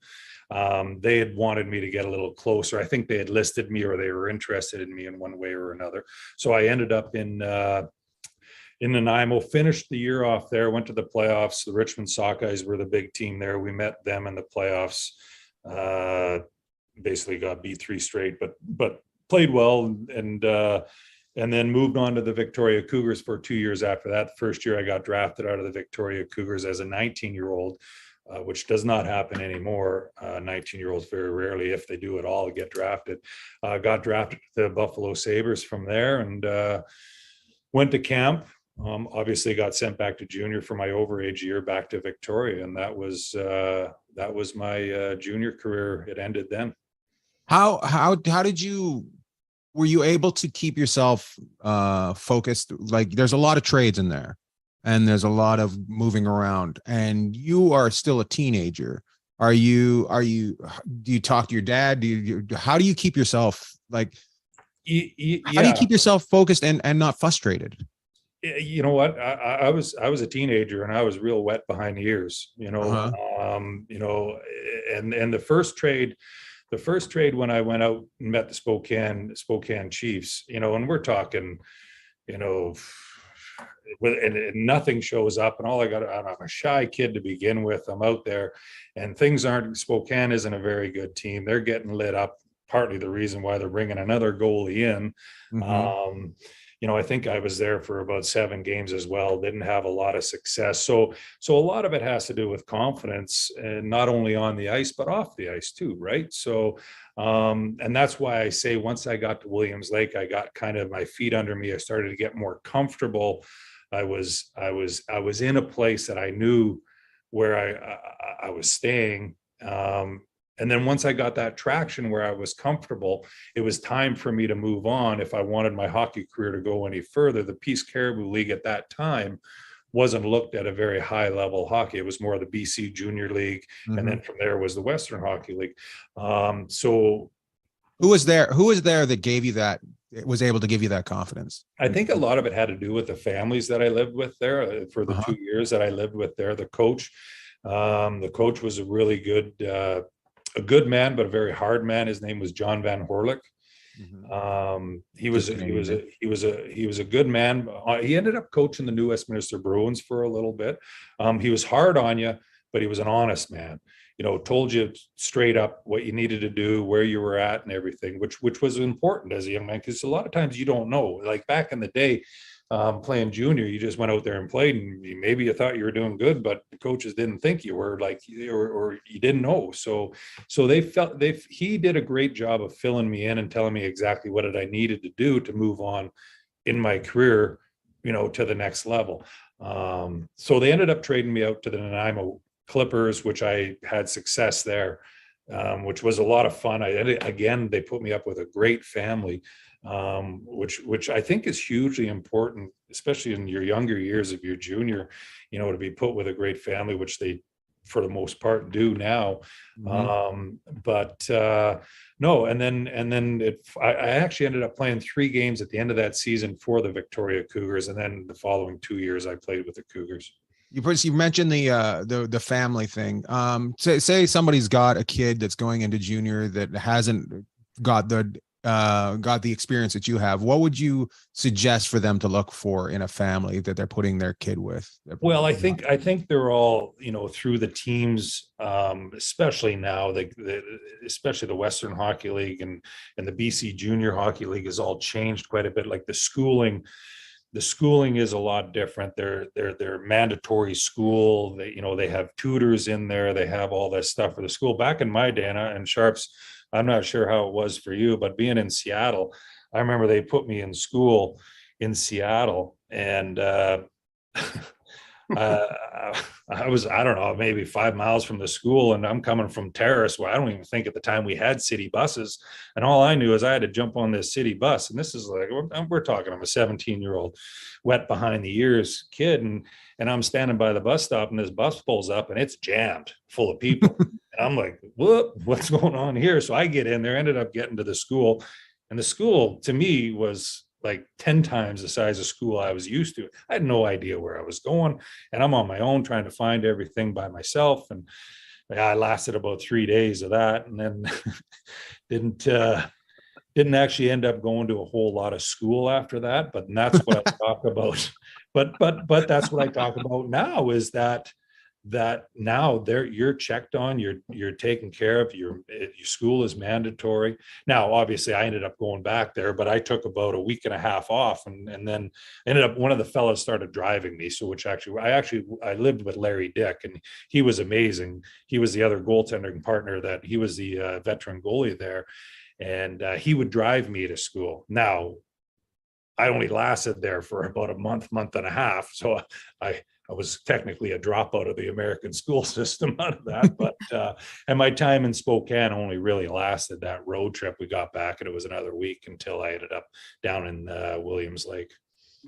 Speaker 4: They had wanted me to get a little closer. I think they had listed me, or they were interested in me in one way or another. So I ended up in Nanaimo, finished the year off there, went to the playoffs. The Richmond Sockeyes were the big team there. We met them in the playoffs. Basically got beat 3 straight, but played well, and then moved on to the Victoria Cougars for 2 years after that. The first year I got drafted out of the Victoria Cougars as a 19-year-old, which does not happen anymore. 19-year-olds very rarely, if they do at all, get drafted. Got drafted to the Buffalo Sabres from there, and went to camp. Obviously got sent back to junior for my overage year, back to Victoria, and that was my junior career. It ended then.
Speaker 2: How were you able to keep yourself focused? Like, there's a lot of trades in there, and there's a lot of moving around, and you are still a teenager. Do you talk to your dad? How do you keep yourself like, how do you
Speaker 4: Yeah.
Speaker 2: keep yourself focused and not frustrated?
Speaker 4: You know what? I was a teenager and I was real wet behind the ears,
Speaker 2: Uh-huh.
Speaker 4: and the first trade when I went out and met the Spokane Chiefs, and we're talking, you know, and nothing shows up, and I'm a shy kid to begin with. I'm out there, and things aren't. Spokane isn't a very good team. They're getting lit up. Partly the reason why they're bringing another goalie in.
Speaker 2: Mhm.
Speaker 4: I think I was there for about 7 games as well. Didn't have a lot of success. So a lot of it has to do with confidence, and not only on the ice but off the ice too, right? So, and that's why I say once I got to Williams Lake, I got kind of my feet under me. I started to get more comfortable. I was in a place that I knew where I was staying. And then once I got that traction where I was comfortable, it was time for me to move on. If I wanted my hockey career to go any further, the Peace Caribou League at that time wasn't looked at a very high level hockey. It was more the BC Junior League. And then from there was the Western Hockey League. So
Speaker 2: Who was there that gave you that, was able to give you that confidence?
Speaker 4: I think a lot of it had to do with the families that I lived with there for the 2 years that I lived with there. The coach was a really good, a good man, but a very hard man. His name was John Van Horlick. He was a good man. He ended up coaching the New Westminster Bruins for a little bit. He was hard on you, but he was an honest man. Told you straight up what you needed to do, where you were at, and everything, which was important as a young man, because a lot of times you don't know. Like back in the day, playing junior, you just went out there and played, and maybe you thought you were doing good, but the coaches didn't think you were, like, or you didn't know. So he did a great job of filling me in and telling me exactly what I needed to do to move on in my career, to the next level. So they ended up trading me out to the Nanaimo Clippers, which I had success there, which was a lot of fun. They put me up with a great family, which I think is hugely important, especially in your younger years of your junior, to be put with a great family, which they, for the most part, do now. No, and then I actually ended up playing 3 games at the end of that season for the Victoria Cougars, and then the following 2 years I played with the Cougars.
Speaker 2: You mentioned the family thing. Say somebody's got a kid that's going into junior that hasn't got the experience that you have. What would you suggest for them to look for in a family that they're putting their kid with?
Speaker 4: Well, I think they're all, through the teams, especially now, especially the Western Hockey League and the BC Junior Hockey League has all changed quite a bit. Like the schooling is a lot different. They're mandatory school. They have tutors in there. They have all this stuff for the school. Back in my day, and Sharps, I'm not sure how it was for you, but being in Seattle, I remember they put me in school in Seattle, and I was, I don't know, maybe 5 miles from the school, and I'm coming from Terrace, where I don't even think at the time we had city buses. And all I knew is I had to jump on this city bus. And this is like, we're talking, I'm a 17-year-old wet behind the ears kid. And I'm standing by the bus stop, and this bus pulls up and it's jammed full of people. And I'm like, what's going on here? So I get in there, ended up getting to the school, and the school to me was like 10 times the size of school I was used to. I had no idea where I was going, and I'm on my own trying to find everything by myself. And I lasted about 3 days of that, and then didn't actually end up going to a whole lot of school after that. But that's what I talk about. But that's what I talk about now, is that now you're checked on, you're taken care of, your school is mandatory. Now, obviously I ended up going back there, but I took about a week and a half off, and then ended up, one of the fellows started driving me. So I lived with Larry Dick, and he was amazing. He was the other goaltending partner, he was the veteran goalie there, and he would drive me to school. Now, I only lasted there for about a month and a half. So I was technically a dropout of the American school system out of that. But and my time in Spokane only really lasted that road trip. We got back, and it was another week until I ended up down in Williams Lake.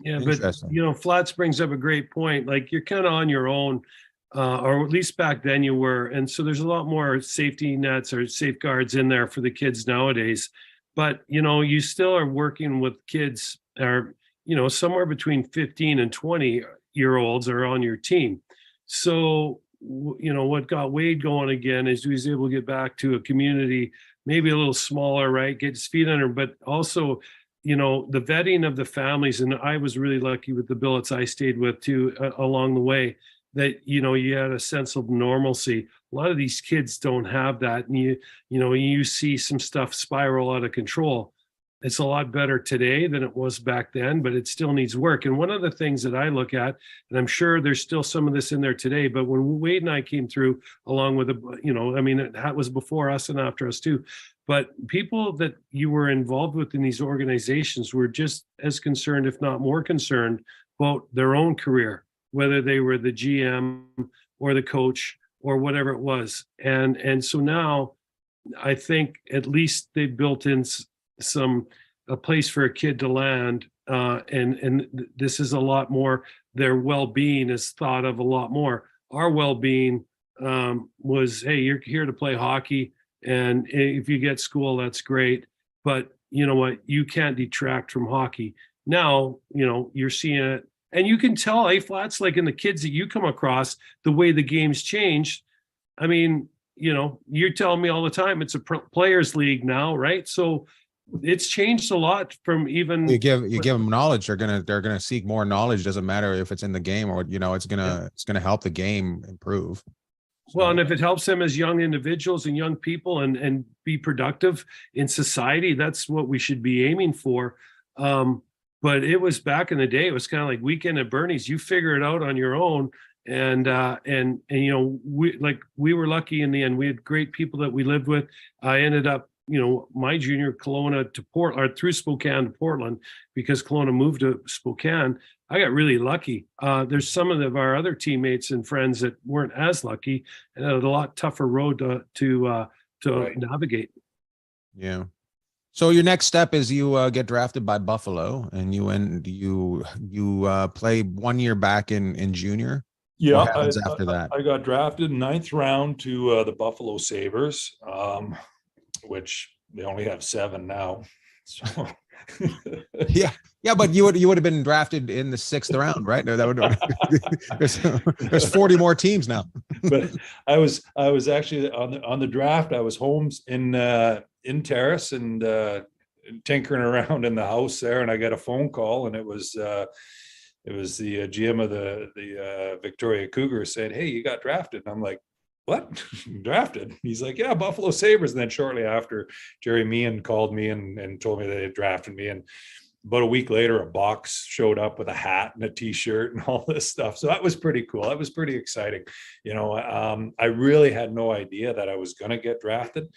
Speaker 3: Yeah, but Flats brings up a great point. Like, you're kind of on your own. or at least back then you were. And so there's a lot more safety nets or safeguards in there for the kids nowadays. But, you still are working with kids or, somewhere between 15 and 20-year-olds are on your team. So, what got Wade going again is he was able to get back to a community, maybe a little smaller, right? Get his feet under, but also, the vetting of the families. And I was really lucky with the billets I stayed with too, along the way, that, you had a sense of normalcy. A lot of these kids don't have that. And you see some stuff spiral out of control. It's a lot better today than it was back then, but it still needs work. And one of the things that I look at, and I'm sure there's still some of this in there today, but when Wade and I came through, along with, it was before us and after us too, but people that you were involved with in these organizations were just as concerned, if not more concerned, about their own career, whether they were the GM or the coach or whatever it was. And so now I think at least they built in a place for a kid to land, and this is a lot more. Their well-being is thought of a lot more. Our well-being was, hey, you're here to play hockey, and if you get school, that's great. But you know what? You can't detract from hockey. Now, you're seeing it, and you can tell A-flats, like in the kids that you come across, the way the game's changed. I mean, you're telling me all the time it's a players' league now, right? So it's changed a lot from even
Speaker 2: you give them knowledge. They're gonna seek more knowledge. Doesn't matter if it's in the game or it's gonna help the game improve.
Speaker 3: Well, and if it helps them as young individuals and young people and be productive in society, that's what we should be aiming for. But it was back in the day, it was kind of like Weekend at Bernie's. You figure it out on your own. And we were lucky in the end. We had great people that we lived with. I ended up, my junior Kelowna to Portland, or through Spokane to Portland, because Kelowna moved to Spokane. I got really lucky. There's some of our other teammates and friends that weren't as lucky and had a lot tougher road to
Speaker 4: Right.
Speaker 3: navigate.
Speaker 2: Yeah. So your next step is you get drafted by Buffalo, and you play 1 year back in junior.
Speaker 4: Yeah,
Speaker 2: What happens after that?
Speaker 4: I got drafted 9th round to the Buffalo Sabres, which they only have 7 now. So
Speaker 2: Yeah, but you would have been drafted in the 6th round, right? No, that would there's 40 more teams now.
Speaker 4: But I was actually on the draft. I was home in Terrace and tinkering around in the house there, and I got a phone call, and it was the GM of the Victoria Cougars said, "Hey, you got drafted." And I'm like, "What? Drafted?" He's like, "Yeah, Buffalo Sabres." And then shortly after, Jerry Meehan called me and told me they had drafted me. And about a week later, a box showed up with a hat and a T-shirt and all this stuff. So that was pretty cool. That was pretty exciting. I really had no idea that I was going to get drafted,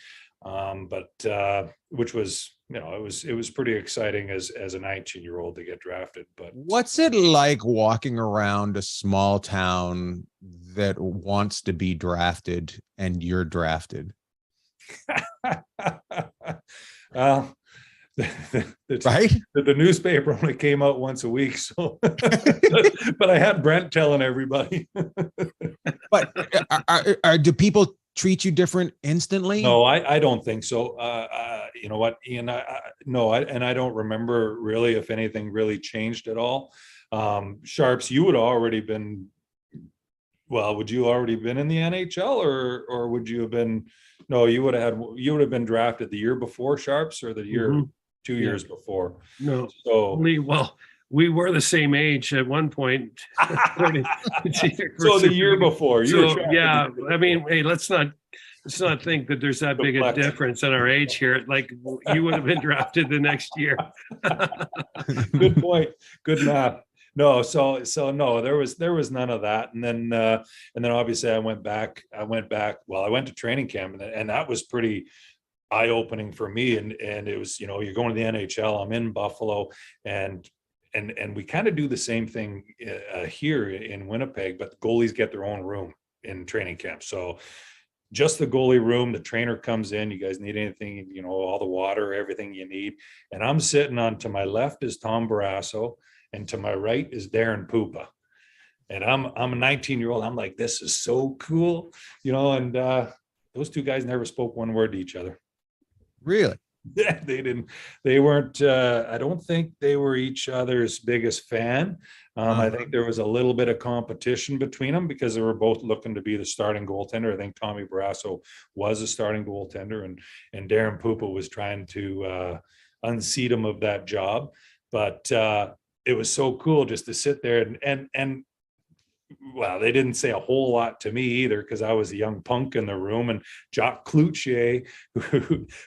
Speaker 4: but which was, it was pretty exciting as a 19-year-old to get drafted. But
Speaker 2: what's it like walking around a small town that wants to be drafted and you're drafted? Right?
Speaker 4: The newspaper only came out once a week, so but I had Brent telling everybody.
Speaker 2: But do people treat you different instantly?
Speaker 4: No, I don't think so. You know what, Ian? I don't remember really if anything really changed at all. Sharps, you would have already been. Well, would you already been in the NHL, or would you have been? No, you would have been drafted the year before Sharps, or the year 2 years before.
Speaker 3: No,
Speaker 4: so
Speaker 3: we were the same age at one point.
Speaker 4: So the year before,
Speaker 3: yeah. I mean, hey, let's not think that there's that big a difference in our age here. Like, you would have been drafted the next year.
Speaker 4: Good point. Good math. No, so no, there was none of that. And then obviously I went back. Well, I went to training camp, and that was pretty eye-opening for me. And it was, you're going to the NHL. I'm in Buffalo, and we kind of do the same thing here in Winnipeg, but the goalies get their own room in training camp. So just the goalie room, the trainer comes in, you guys need anything, all the water, everything you need. And I'm sitting to my left is Tom Barrasso, and to my right is Darren Pupa. And I'm a 19-year-old. I'm like, this is so cool, and those two guys never spoke one word to each other.
Speaker 2: Really?
Speaker 4: Yeah, they weren't, I don't think they were each other's biggest fan. I think there was a little bit of competition between them because they were both looking to be the starting goaltender. I think Tommy Barrasso was a starting goaltender, and Darren Pupa was trying to unseat him of that job. But it was so cool just to sit there and well, they didn't say a whole lot to me either because I was a young punk in the room, and Jacques Cloutier,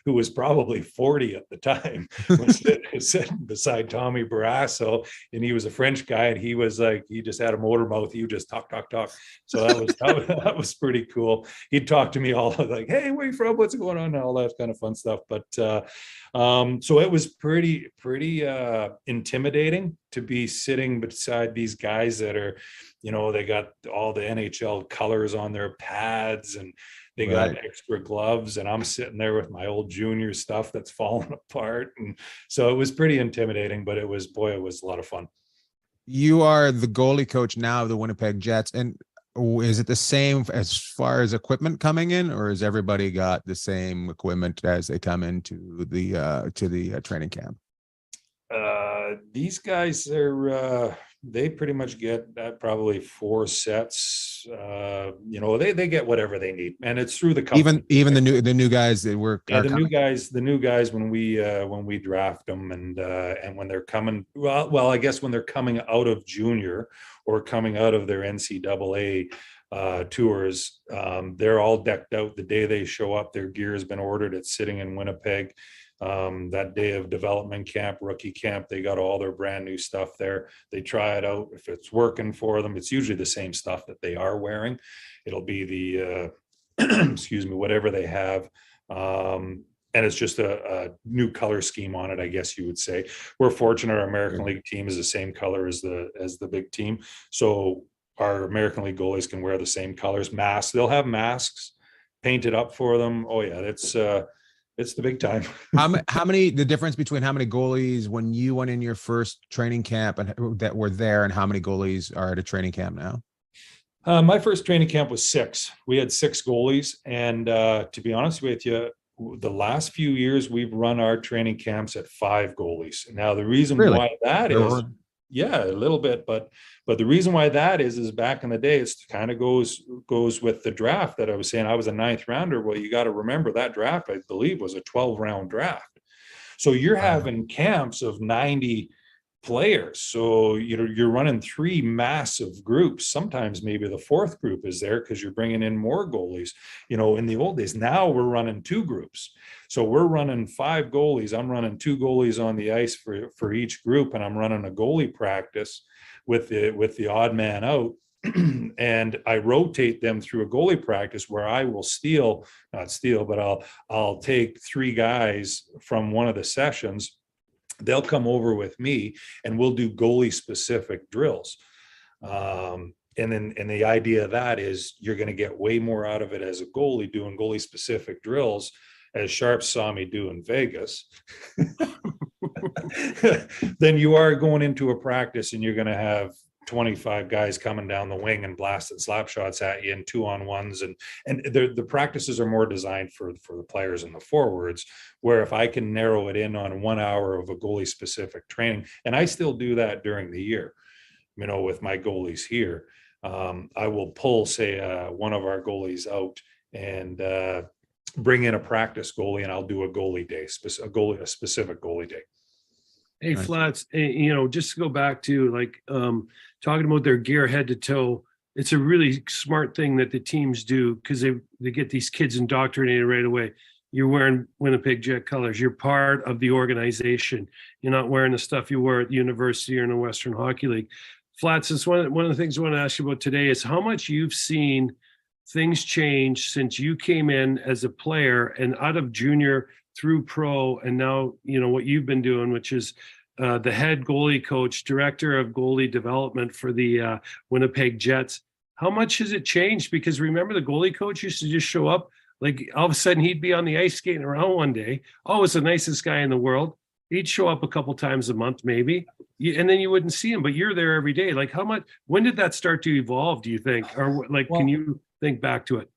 Speaker 4: who was probably 40 at the time, was sitting beside Tommy Barrasso, and he was a French guy, and he was like, he just had a motor mouth. He would just talk. So that was pretty cool. He'd talk to me all like, "Hey, where you from? What's going on?" and all that kind of fun stuff. But so it was pretty intimidating to be sitting beside these guys that are, they got all the NHL colors on their pads, and they got extra gloves, and I'm sitting there with my old junior stuff that's falling apart. And so it was pretty intimidating, but it was a lot of fun.
Speaker 2: You are the goalie coach now of the Winnipeg Jets. And is it the same as far as equipment coming in, or has everybody got the same equipment as they come into the training camp?
Speaker 4: These guys are, they pretty much get probably 4 sets. They get whatever they need, and it's through the company.
Speaker 2: Even the new guys that work.
Speaker 4: Yeah, the new guys when we draft them, and when they're coming. Well, I guess when they're coming out of junior or coming out of their NCAA tours, they're all decked out the day they show up. Their gear has been ordered. It's sitting in Winnipeg. That day of development camp, rookie camp, they got all their brand new stuff there. They try it out. If it's working for them, it's usually the same stuff that they are wearing. It'll be the excuse me, whatever they have. And it's just a new color scheme on it, I guess you would say. We're fortunate our American League team is the same color as the big team. So our American League goalies can wear the same colors. Masks, they'll have masks painted up for them. Oh yeah, it's the big time.
Speaker 2: How many, the difference between how many goalies when you went in your first training camp and that were there, and how many goalies are at a training camp now?
Speaker 4: My first training camp was 6. We had 6 goalies. And to be honest with you, the last few years we've run our training camps at 5 goalies. Now, the reason why that is, yeah, a little bit, but the reason why that is back in the day, it's kind of goes with the draft that I was saying. I was a 9th rounder. Well, you got to remember that draft, I believe, was a 12-round draft. So you're having camps of 90 players. So you're running 3 massive groups. Sometimes maybe the 4th group is there because you're bringing in more goalies. In the old days, now we're running 2 groups. So we're running 5 goalies. I'm running 2 goalies on the ice for each group, and I'm running a goalie practice with the odd man out. And I rotate them through a goalie practice where I will I'll take 3 guys from one of the sessions. They'll come over with me and we'll do goalie specific drills. And the idea of that is you're going to get way more out of it as a goalie doing goalie specific drills, as Sharp saw me do in Vegas, than you are going into a practice and you're going to have 25 guys coming down the wing and blasting slap shots at you and 2-on-1s. And the practices are more designed for the players and the forwards, where if I can narrow it in on 1 hour of a goalie specific training, and I still do that during the year, with my goalies here, I will pull, say, one of our goalies out and bring in a practice goalie, and I'll do a goalie day, a specific goalie day.
Speaker 3: Hey, Flats, just to go back to talking about their gear head to toe, it's a really smart thing that the teams do because they get these kids indoctrinated right away. You're wearing Winnipeg Jet colors. You're part of the organization. You're not wearing the stuff you wear at the university or in the Western Hockey League. Flats, it's one of the things I want to ask you about today is how much you've seen things change since you came in as a player and out of junior through pro, and now what you've been doing, which is the head goalie coach, director of goalie development for the Winnipeg Jets. How much has it changed? Because remember, the goalie coach used to just show up, like all of a sudden he'd be on the ice skating around one day. Oh, it's the nicest guy in the world. he'd show up a couple times a month, maybe, and then you wouldn't see him, but you're there every day. Like, how much, when did that start to evolve, do you think? Or like,
Speaker 4: Well,
Speaker 3: can you think back to it?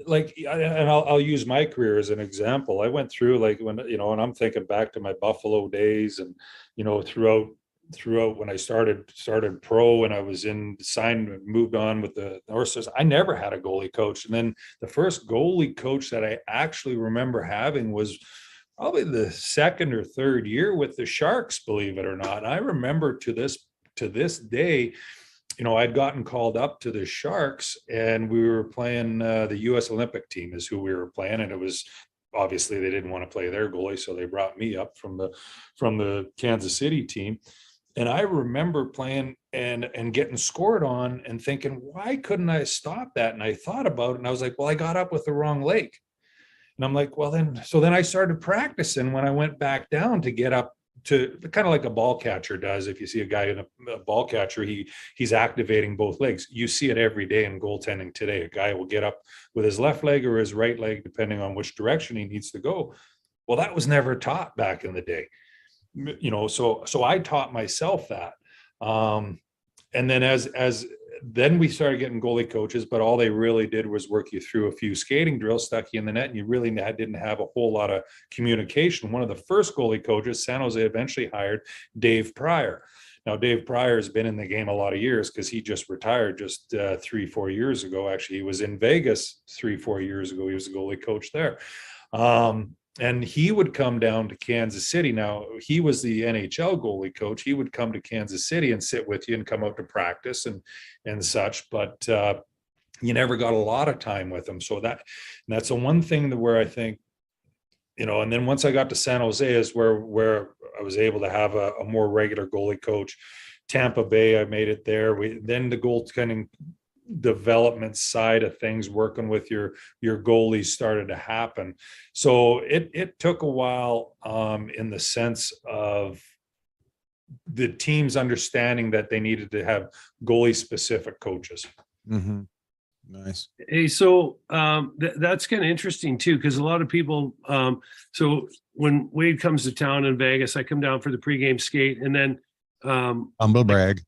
Speaker 4: Like, and I'll use my career as an example. I went through, like, when, you know, and I'm thinking back to my Buffalo days, and, you know, throughout when I started pro, and I was signed, moved on with the Northstars, I never had a goalie coach. And then the first goalie coach that I actually remember having was probably the second or third year with the Sharks, believe it or not. And I remember to this day, you know, I'd gotten called up to the Sharks, and we were playing the U.S. Olympic team is who we were playing. And it was, obviously they didn't want to play their goalie, so they brought me up from the Kansas City team. And I remember playing and getting scored on and thinking, why couldn't I stop that? And I thought about it, and I was like, well, I got up with the wrong leg. And I'm like, well, then I started practicing when I went back down to get up, to kind of like a ball catcher does. If you see a guy in a ball catcher, he's activating both legs. You see it every day in goaltending today. A guy will get up with his left leg or his right leg, depending on which direction he needs to go. Well, that was never taught back in the day. You know, so I taught myself that. And then then we started getting goalie coaches, but all they really did was work you through a few skating drills, stuck you in the net, and you really didn't have a whole lot of communication. One of the first goalie coaches San Jose eventually hired, Dave Pryor. Now, Dave Pryor has been in the game a lot of years, because he just retired just 3-4 years ago. Actually, he was in Vegas 3-4 years ago. He was a goalie coach there. And he would come down to Kansas City. Now, he was the NHL goalie coach. He would come to Kansas City and sit with you and come out to practice and such. But you never got a lot of time with him. So that's the one thing where I think, you know, and then once I got to San Jose is where I was able to have a more regular goalie coach. Tampa Bay, I made it there. Then the goaltending development side of things, working with your goalies, started to happen. So it took a while in the sense of the teams understanding that they needed to have goalie specific coaches.
Speaker 2: Mm-hmm. Nice.
Speaker 3: Hey, so that's kind of interesting too, because a lot of people, so when Wade comes to town in Vegas, I come down for the pregame skate, and then
Speaker 2: humble brag.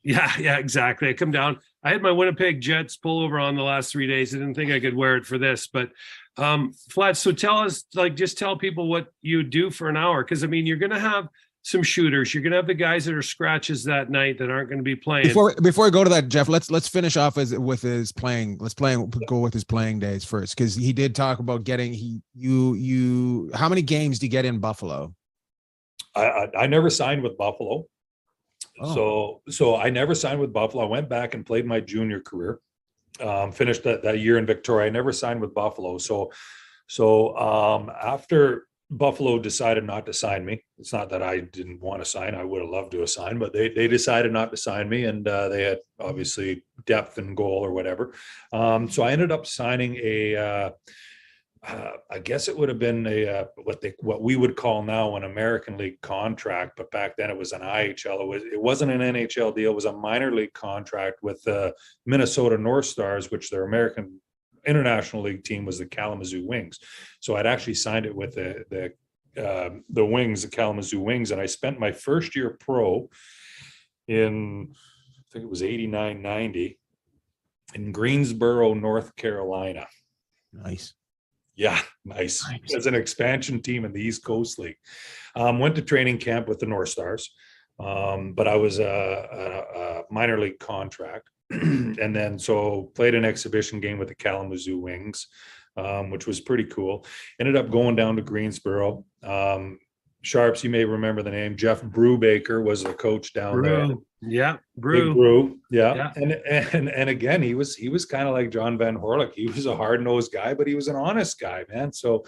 Speaker 3: Yeah, exactly. I come down. I had my Winnipeg Jets pullover on the last 3 days. I didn't think I could wear it for this, but Flat, so tell us, like, just tell people what you do for an hour. Because I mean, you're going to have some shooters. You're going to have the guys that are scratches that night that aren't going to be playing.
Speaker 2: Before we go to that, Jeff, let's finish off with his playing. Go with his playing days first, because he did talk about getting how many games do you get in Buffalo?
Speaker 4: I never signed with Buffalo. Oh. So I never signed with Buffalo. I went back and played my junior career, finished that year in Victoria. I never signed with Buffalo. So after Buffalo decided not to sign me, it's not that I didn't want to sign. I would have loved to have signed, but they decided not to sign me, and they had obviously depth and goal or whatever. So I ended up signing I guess it would have been what we would call now an American League contract, but back then it was an IHL. It wasn't an NHL deal. It was a minor league contract with the Minnesota North Stars, which their American International League team was the Kalamazoo Wings. So I'd actually signed it with the Wings, the Kalamazoo Wings, and I spent my first year pro in, I think it was 89, 90 in Greensboro, North Carolina.
Speaker 2: Nice.
Speaker 4: Yeah, nice. As an expansion team in the East Coast League. Went to training camp with the North Stars, but I was a minor league contract. And then so played an exhibition game with the Kalamazoo Wings, which was pretty cool. Ended up going down to Greensboro. Sharps, you may remember the name. Jeff Brubaker was the coach down there.
Speaker 3: Yeah,
Speaker 4: Brew. Yeah. And again, he was kind of like John Van Horlick. He was a hard-nosed guy, but he was an honest guy, man. So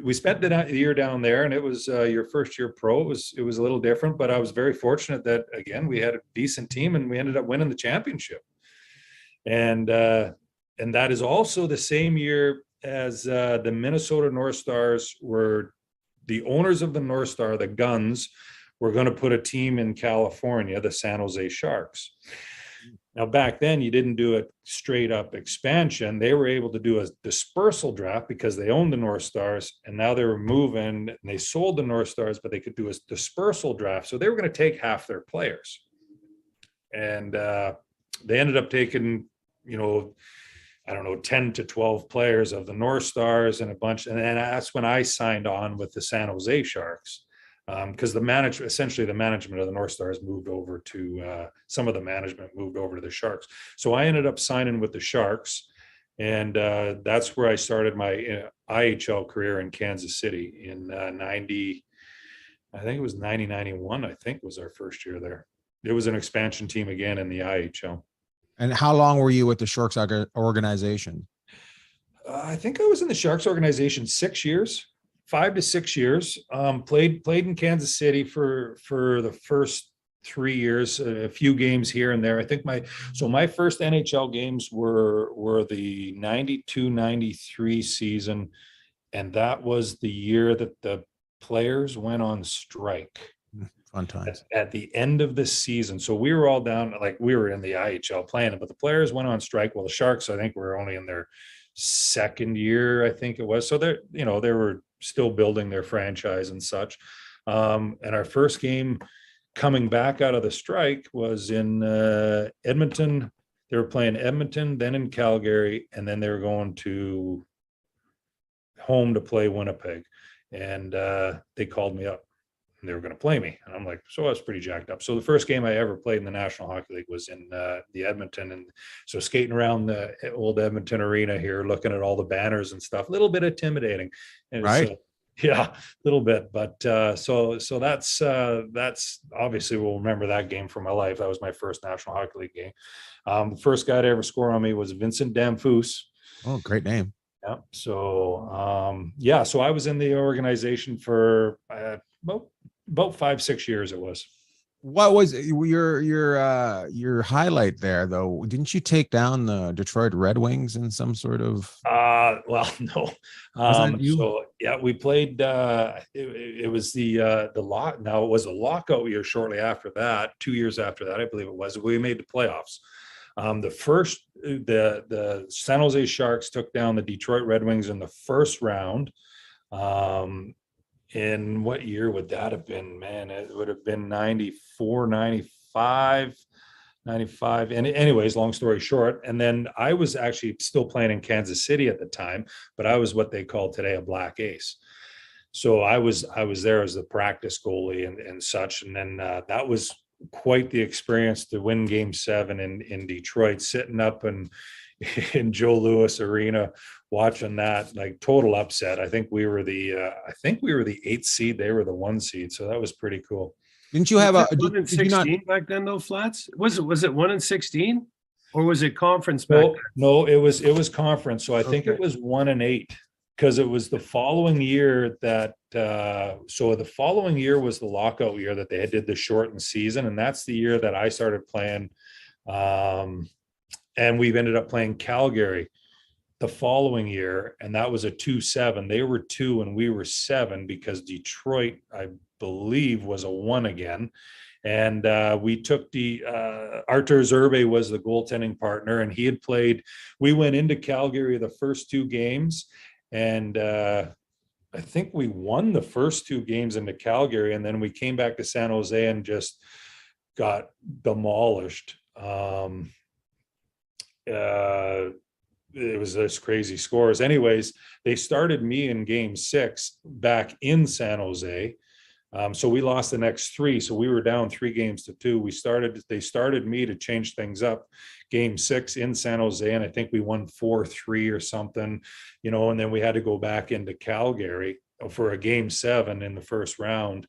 Speaker 4: we spent the year down there, and it was your first year pro. It was a little different, but I was very fortunate that, again, we had a decent team, and we ended up winning the championship. And that is also the same year as the Minnesota North Stars were the owners of the North Star, the Guns, were going to put a team in California, the San Jose Sharks. Now, back then, you didn't do a straight up expansion. They were able to do a dispersal draft because they owned the North Stars, and now they were moving and they sold the North Stars, but they could do a dispersal draft. So they were going to take half their players. And they ended up taking, I don't know, 10 to 12 players of the North Stars and a bunch. And then that's when I signed on with the San Jose Sharks. Because the management of the North Stars moved over to some of the management moved over to the Sharks. So I ended up signing with the Sharks, and that's where I started my IHL career in Kansas City in 90. I think it was 91. I think was our first year there. It was an expansion team again in the IHL.
Speaker 2: And how long were you with the Sharks organization?
Speaker 4: I think I was in the Sharks organization 6 years. 5 to 6 years. Played in Kansas City for the first 3 years, a few games here and there. I think my first NHL games were the 92-93 season, and that was the year that the players went on strike.
Speaker 2: Fun times.
Speaker 4: At the end of the season. So we were all down, like we were in the IHL playing it, but the players went on strike. Well, the Sharks, I think, were only in their second year, I think it was. So they were still building their franchise and such. And our first game coming back out of the strike was in Edmonton. They were playing Edmonton, then in Calgary, and then they were going to home to play Winnipeg. And they called me up and they were going to play me. And I'm like, so I was pretty jacked up. So the first game I ever played in the National Hockey League was in the Edmonton. And so skating around the old Edmonton arena here, looking at all the banners and stuff, a little bit intimidating. And
Speaker 2: right.
Speaker 4: Yeah, a little bit. But so that's obviously we'll remember that game for my life. That was my first National Hockey League game. The first guy to ever score on me was Vincent Damphousse.
Speaker 2: Oh, great name.
Speaker 4: Yeah. So so I was in the organization for about 5-6 years. It was.
Speaker 2: What was your highlight there, though? Didn't you take down the Detroit Red Wings in some sort of?
Speaker 4: Well, no. So yeah, we played. It was the lock. Now it was a lockout year. Shortly after that, 2 years after that, I believe it was. We made the playoffs. The San Jose Sharks took down the Detroit Red Wings in the first round. In what year would that have been, man? It would have been 94, 95. And anyways, long story short, and then I was actually still playing in Kansas City at the time, but I was what they call today a black ace. So I was there as the practice goalie and such. And then that was quite the experience to win Game 7 in Detroit, sitting up in Joe Louis Arena, watching that, like total upset. I think we were the 8th seed. They were the 1 seed. So that was pretty cool.
Speaker 2: Didn't you have a
Speaker 3: 1 and 16 back then though, Flats? Was it 1 and 16 or was it conference back then?
Speaker 4: No, it was conference. So I think it was 1 and 8 because it was the following year that so the following year was the lockout year that they did the shortened season. And that's the year that I started playing. And we've ended up playing Calgary the following year. And that was a 2-7. They were 2 and we were 7 because Detroit, I believe, was a 1 again. And we took Artur Zerbe was the goaltending partner, and he had played. We went into Calgary the first 2 games, and I think we won the first 2 games into Calgary, and then we came back to San Jose and just got demolished. It was this crazy scores. Anyways, they started me in Game 6 back in San Jose. So we lost the next 3. So we were down 3 games to 2. They started me to change things up. Game 6 in San Jose, and I think we won 4-3 or something, and then we had to go back into Calgary for a Game 7 in the first round.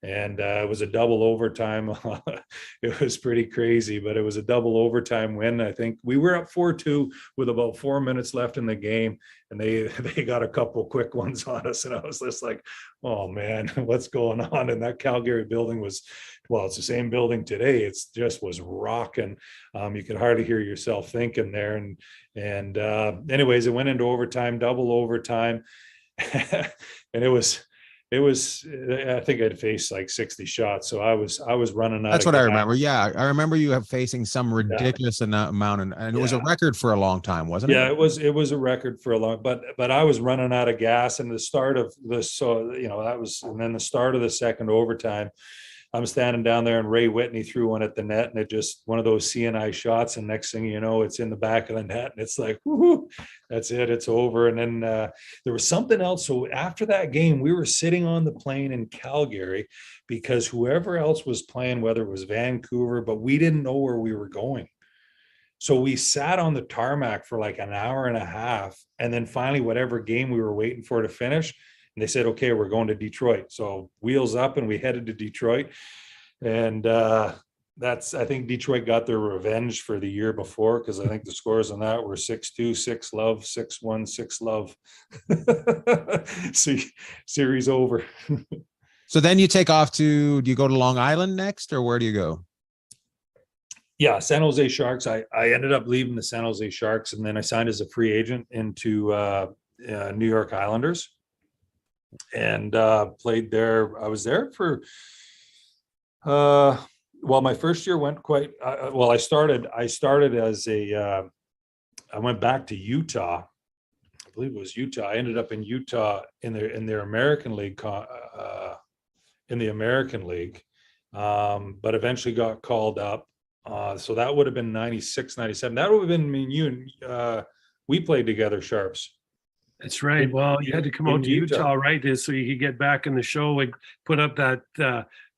Speaker 4: And it was a double overtime. It was pretty crazy, but it was a double overtime win. I think we were up 4-2 with about 4 minutes left in the game, and they got a couple quick ones on us. And I was just like, oh man, what's going on? And that Calgary building was, well, it's the same building today. It's just was rocking. You could hardly hear yourself thinking there. And anyways, it went into overtime, double overtime. And it was it was, I think I'd faced like 60 shots. So I was running out.
Speaker 2: That's
Speaker 4: of
Speaker 2: what I
Speaker 4: gas.
Speaker 2: remember. Yeah, I remember you have facing some ridiculous amount, and it was a record for a long time, wasn't it?
Speaker 4: Yeah, it was a record for a long, but I was running out of gas, and the start of this, so that was, and then the start of the second overtime, I'm standing down there, and Ray Whitney threw one at the net, and it just one of those CNI shots, and next thing you know, it's in the back of the net, and it's like, whoo, that's it, it's over. And then there was something else. So after that game, we were sitting on the plane in Calgary because whoever else was playing, whether it was Vancouver, but we didn't know where we were going. So we sat on the tarmac for like an hour and a half, and then finally, whatever game we were waiting for to finish, and they said, okay, we're going to Detroit. So wheels up, and we headed to Detroit. And I think Detroit got their revenge for the year before, because I think the scores on that were 6-2, 6-love, 6-1, 6-love. Series over.
Speaker 2: So then you take off do you go to Long Island next, or where do you go?
Speaker 4: Yeah, San Jose Sharks. I ended up leaving the San Jose Sharks, and then I signed as a free agent into New York Islanders. And played there. I was there for my first year went quite well. I started as I went back to Utah. I believe it was Utah. I ended up in Utah in their American League but eventually got called up. So that would have been 96, 97. That would have been you and we played together, Sharps.
Speaker 3: That's right. Well, you had to come out to Utah, right? So you could get back in the show and put up that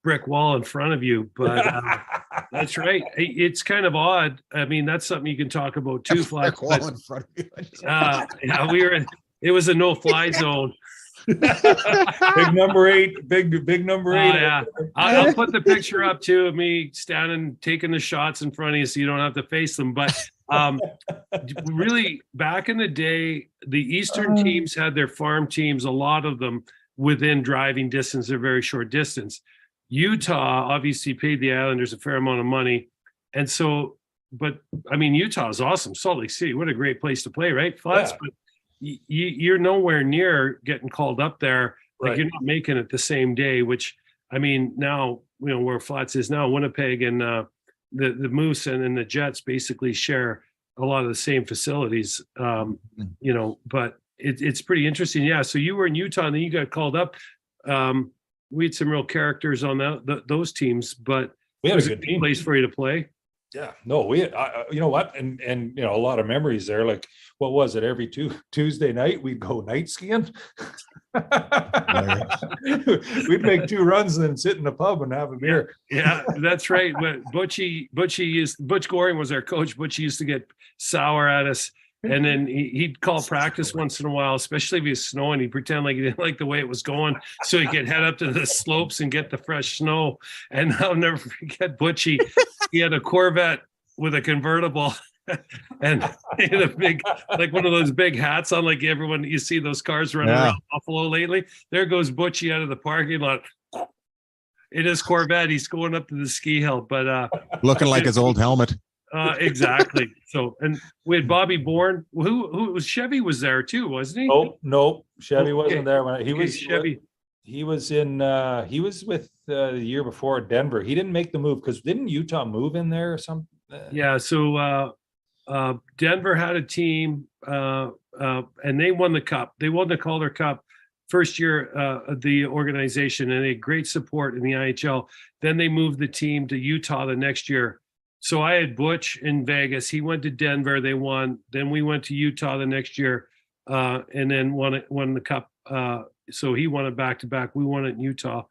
Speaker 3: brick wall in front of you. But that's right. It's kind of odd. I mean, that's something you can talk about too.
Speaker 2: Brick wall in front of you.
Speaker 3: Yeah, it was a no-fly zone.
Speaker 4: Big number 8. Big number 8.
Speaker 3: Yeah. I'll put the picture up too of me standing, taking the shots in front of you so you don't have to face them. But really, back in the day, the Eastern teams had their farm teams, a lot of them within driving distance or very short distance. Utah obviously paid the Islanders a fair amount of money. And so, but I mean, Utah is awesome. Salt Lake City, what a great place to play, right? Flats, yeah. But you're nowhere near getting called up there. Like, right. You're not making it the same day, which, I mean, now, where Flats is now, Winnipeg and the Moose and the Jets basically share a lot of the same facilities, but it's pretty interesting. Yeah. So you were in Utah and then you got called up. We had some real characters on those teams, but
Speaker 4: we had
Speaker 3: a good place for you to play.
Speaker 4: Yeah, no, we had, you know what? And a lot of memories there. Like, what was it? Every Tuesday night we'd go night skiing. We'd make 2 runs and then sit in the pub and have a beer.
Speaker 3: Yeah, that's right. But Butch Goring was our coach. Butch used to get sour at us. And then he'd call practice once in a while, especially if he was snowing. He'd pretend like he didn't like the way it was going, so he could head up to the slopes and get the fresh snow. And I'll never forget Butchie. He had a Corvette with a convertible, and he had a big, like one of those big hats on, like everyone you see those cars running around Buffalo lately. There goes Butchie out of the parking lot. In his Corvette, he's going up to the ski hill, but
Speaker 2: looking like his old helmet.
Speaker 3: Exactly. So, and we had Bobby Bourne, who was Chevy was there too, wasn't he?
Speaker 4: No, Chevy wasn't there when he was
Speaker 3: Chevy.
Speaker 4: He was with the year before Denver. He didn't make the move because didn't Utah move in there or something?
Speaker 3: Yeah. So Denver had a team, and they won the cup. They won the Calder Cup first year of the organization, and they had great support in the IHL. Then they moved the team to Utah the next year. So I had Butch in Vegas. He went to Denver. They won. Then we went to Utah the next year, and then won the cup. So he won it back to back. We won it in Utah.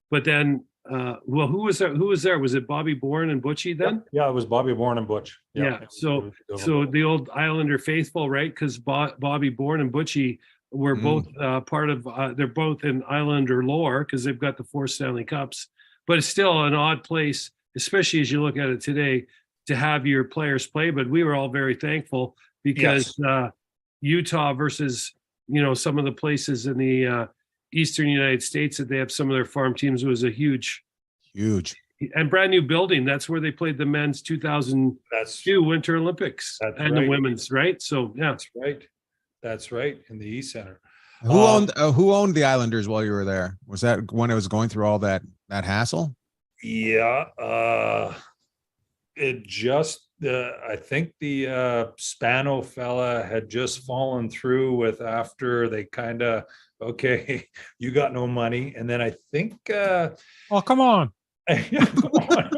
Speaker 3: But then, who was there? Who was there? Was it Bobby Bourne and Butchie then?
Speaker 4: Yeah, it was Bobby Bourne and Butch.
Speaker 3: Yeah. So the old Islander faithful, right? Because Bobby Bourne and Butchie were both part of. They're both in Islander lore because they've got the 4 Stanley Cups. But it's still an odd place, especially as you look at it today, to have your players play. But we were all very thankful because Utah versus, some of the places in the Eastern United States that they have some of their farm teams was a huge and brand new building. That's where they played the men's 2002 Winter Olympics. That's and right. The women's, right? So, yeah.
Speaker 4: That's right. In the East Center.
Speaker 2: Who owned the Islanders while you were there? Was that when it was going through all that hassle?
Speaker 4: Yeah, it just I think the Spano fella had just fallen through with after they kind of okay, you got no money, and then I think
Speaker 5: Oh, come on.
Speaker 4: yeah, come on.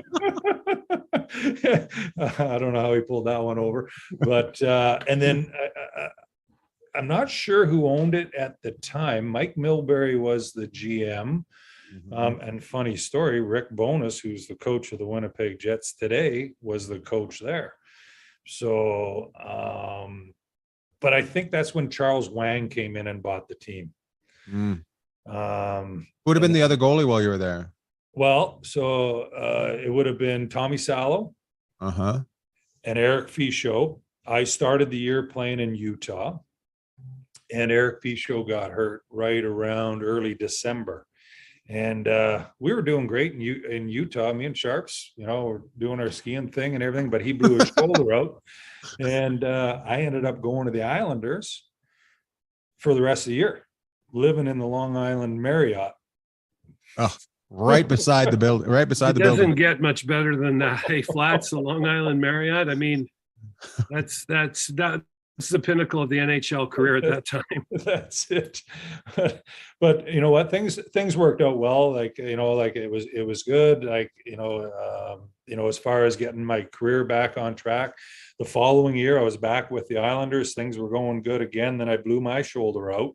Speaker 4: I don't know how he pulled that one over, but and then I'm not sure who owned it at the time. Mike Milbury was the GM. And funny story, Rick Bowness, who's the coach of the Winnipeg Jets today, was the coach there. So, but I think that's when Charles Wang came in and bought the team.
Speaker 2: Who would have been the other goalie while you were there?
Speaker 4: Well, so it would have been Tommy Sallow
Speaker 2: Uh-huh.
Speaker 4: and Eric Fichaud. I started the year playing in Utah, and Eric Fichaud got hurt right around early December. And we were doing great in Utah. Me and Sharps, we're doing our skiing thing and everything, but he blew his shoulder out. And I ended up going to the Islanders for the rest of the year, living in the Long Island Marriott.
Speaker 2: Oh, right beside the building, right beside the building.
Speaker 3: It doesn't get much better than that. Hey, Flats, the Long Island Marriott. I mean, that's the pinnacle of the NHL career at that time.
Speaker 4: That's it. But you know what? Things worked out well. Like, it was good. Like, as far as getting my career back on track, the following year I was back with the Islanders. Things were going good again. Then I blew my shoulder out.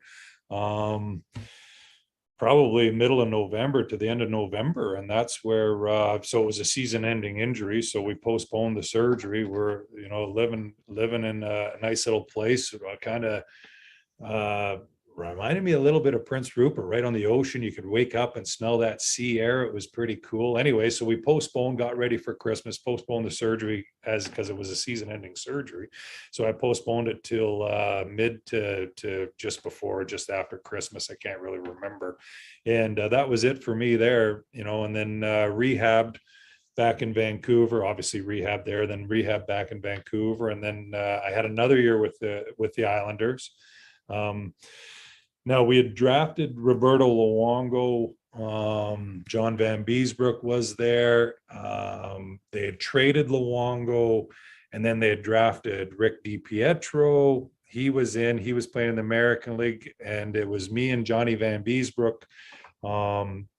Speaker 4: Probably middle of November to the end of November. And that's where, so it was a season ending injury. So we postponed the surgery. We're, living in a nice little place, kind of, reminded me a little bit of Prince Rupert, right on the ocean. You could wake up and smell that sea air. It was pretty cool. Anyway, so we got ready for Christmas, postponed the surgery because it was a season ending surgery. So I postponed it till mid to just after Christmas. I can't really remember. And that was it for me there, and then rehabbed back in Vancouver, obviously rehab there, then rehab back in Vancouver. And then I had another year with the Islanders. Now we had drafted Roberto Luongo. John Van Beesbrook was there. They had traded Luongo, and then they had drafted Rick DiPietro. He was playing in the American League, and it was me and Johnny Van Beesbrook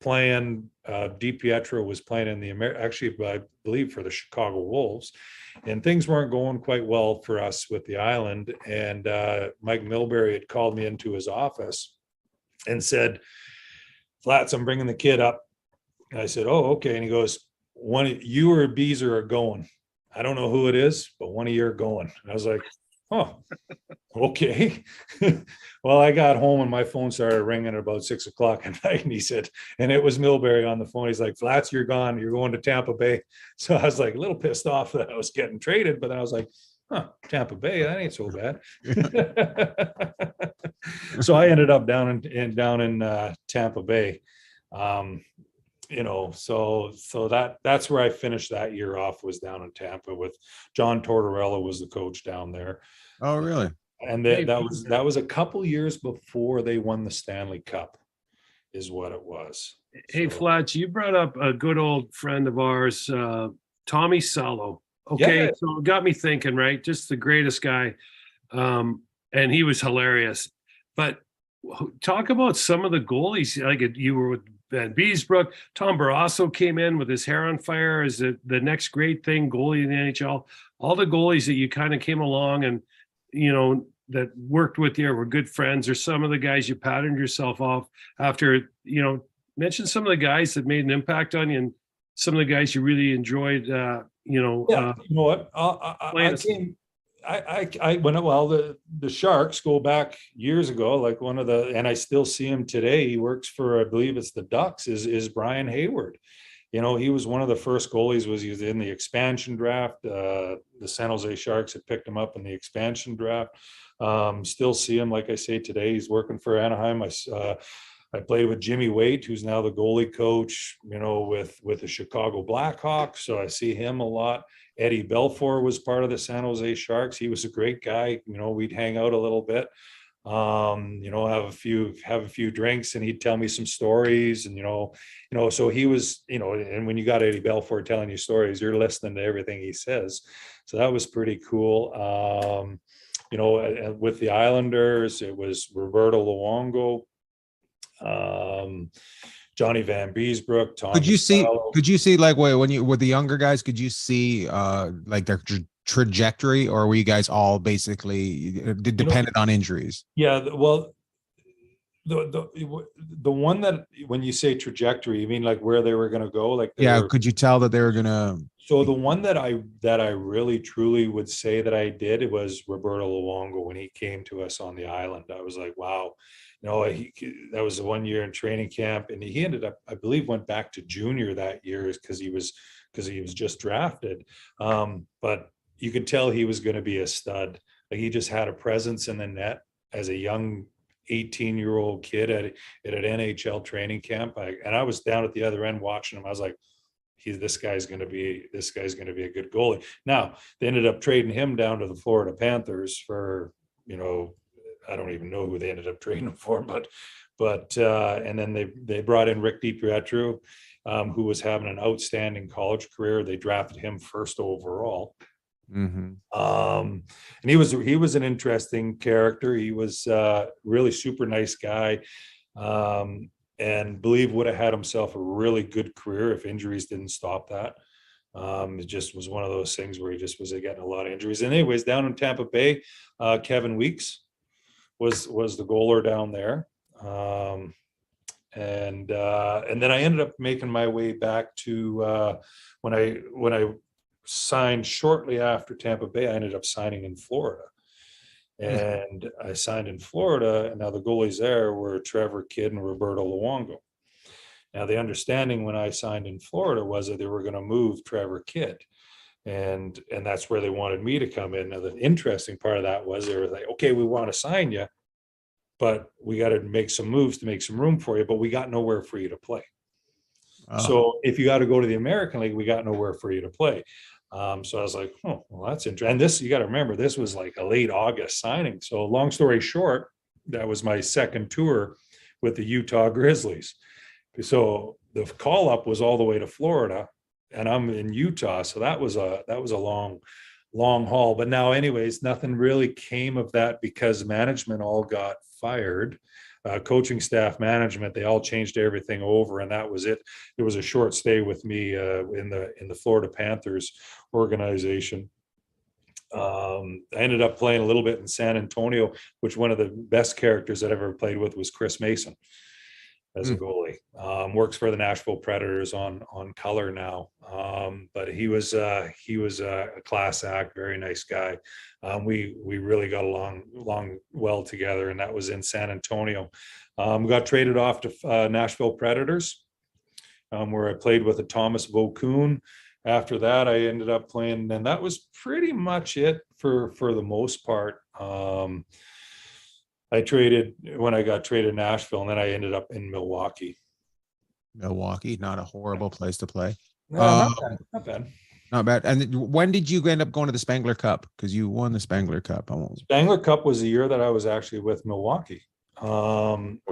Speaker 4: playing. DiPietro was playing in actually, I believe, for the Chicago Wolves. And things weren't going quite well for us with the Island. And Mike Milbury had called me into his office and said, Flats, I'm bringing the kid up. And I said, oh, okay. And he goes, you or Beezer are going. I don't know who it is, but one of you are going. And I was like, oh, okay. Well, I got home and my phone started ringing at about 6 o'clock at night. And he said, and it was Milbury on the phone. He's like, Flats, you're gone. You're going to Tampa Bay. So I was like a little pissed off that I was getting traded, but then I was like, Tampa Bay, that ain't so bad. So I ended up down in Tampa Bay. So that's where I finished that year off, was down in Tampa with John Tortorella was the coach down there.
Speaker 2: Oh, really?
Speaker 4: And that was a couple years before they won the Stanley Cup, is what it was.
Speaker 3: Hey, Flats, you brought up a good old friend of ours, Tommy Sallow. Okay, yeah. So it got me thinking, right? Just the greatest guy. And he was hilarious. But talk about some of the goalies. Like you were with Van Beesbrook. Tom Barrasso came in with his hair on fire as the next great thing, goalie in the NHL. All the goalies that you kind of came along and, that worked with you were good friends, or some of the guys you patterned yourself off after, mention some of the guys that made an impact on you and some of the guys you really enjoyed,
Speaker 4: you know what? The Sharks go back years ago, like and I still see him today. He works for, I believe it's the Ducks, is Brian Hayward. He was one of the first goalies, he was in the expansion draft. The San Jose Sharks had picked him up in the expansion draft. Still see him, like I say, today. He's working for Anaheim. I played with Jimmy Waite, who's now the goalie coach, with the Chicago Blackhawks. So I see him a lot. Eddie Belfour was part of the San Jose Sharks. He was a great guy. We'd hang out a little bit. have a few drinks, and he'd tell me some stories, and so he was, and when you got Eddie Belfort telling you stories, you're listening to everything he says. So that was pretty cool. With the Islanders, it was Roberto Luongo, Johnny Van Beesbrook, Tom.
Speaker 2: Could you
Speaker 4: Costello.
Speaker 2: see like when you with the younger guys, could you see like their trajectory, or were you guys all basically dependent on injuries?
Speaker 4: Yeah, well, the one that, when you say trajectory, you mean like where they were going to go? Like
Speaker 2: Could you tell that they were gonna?
Speaker 4: So the one that I really truly would say that I did, it was Roberto Luongo. When he came to us on the island, I was like, wow, that was the 1 year in training camp, and he ended up, I believe, went back to junior that year because he was just drafted. But you could tell he was going to be a stud. Like, he just had a presence in the net as a young 18-year-old kid at an NHL training camp. I was down at the other end watching him. I was like, this guy's going to be a good goalie. Now, they ended up trading him down to the Florida Panthers for, I don't even know who they ended up trading him for, but and then they brought in Rick DiPietro, who was having an outstanding college career. They drafted him first overall.
Speaker 2: Mm-hmm.
Speaker 4: And he was an interesting character. He was really super nice guy. And believe would have had himself a really good career if injuries didn't stop that. It just was one of those things where he just was getting a lot of injuries. And anyways, down in Tampa Bay, Kevin Weeks was the goaler down there. And then I ended up making my way back to when I signed shortly after Tampa Bay, I ended up signing in Florida. And I signed in Florida, and now the goalies there were Trevor Kidd and Roberto Luongo. Now, the understanding when I signed in Florida was that they were going to move Trevor Kidd, and that's where they wanted me to come in. Now, the interesting part of that was they were like, okay, we want to sign you, but we got to make some moves to make some room for you, but we got nowhere for you to play. So if you got to go to the American League, we got nowhere for you to play. So I was like, oh, well, that's interesting. And this, you got to remember, this was like a late August signing. So long story short, that was my second tour with the Utah Grizzlies. So the call up was all the way to Florida, and I'm in Utah. So that was a long haul. But now, anyways, nothing really came of that because management all got fired. Coaching staff, management, they all changed everything over, and that was it. It was a short stay with me in the Florida Panthers organization. I ended up playing a little bit in San Antonio, which one of the best characters that I've ever played with was Chris Mason as a goalie. Works for the Nashville Predators on color now. But he was a class act, very nice guy. We really got along well together, and that was in San Antonio. Got traded off to Nashville Predators, where I played with a Thomas Vokoun. After that, I ended up playing, and that was pretty much it for the most part. I traded when I got traded to Nashville, and then I ended up in Milwaukee.
Speaker 2: Milwaukee, not a horrible place to play.
Speaker 4: No, not bad.
Speaker 2: Not bad. And when did you end up going to the Spangler Cup? Because you won the Spangler Cup.
Speaker 4: Spangler Cup was the year that I was actually with Milwaukee.
Speaker 2: We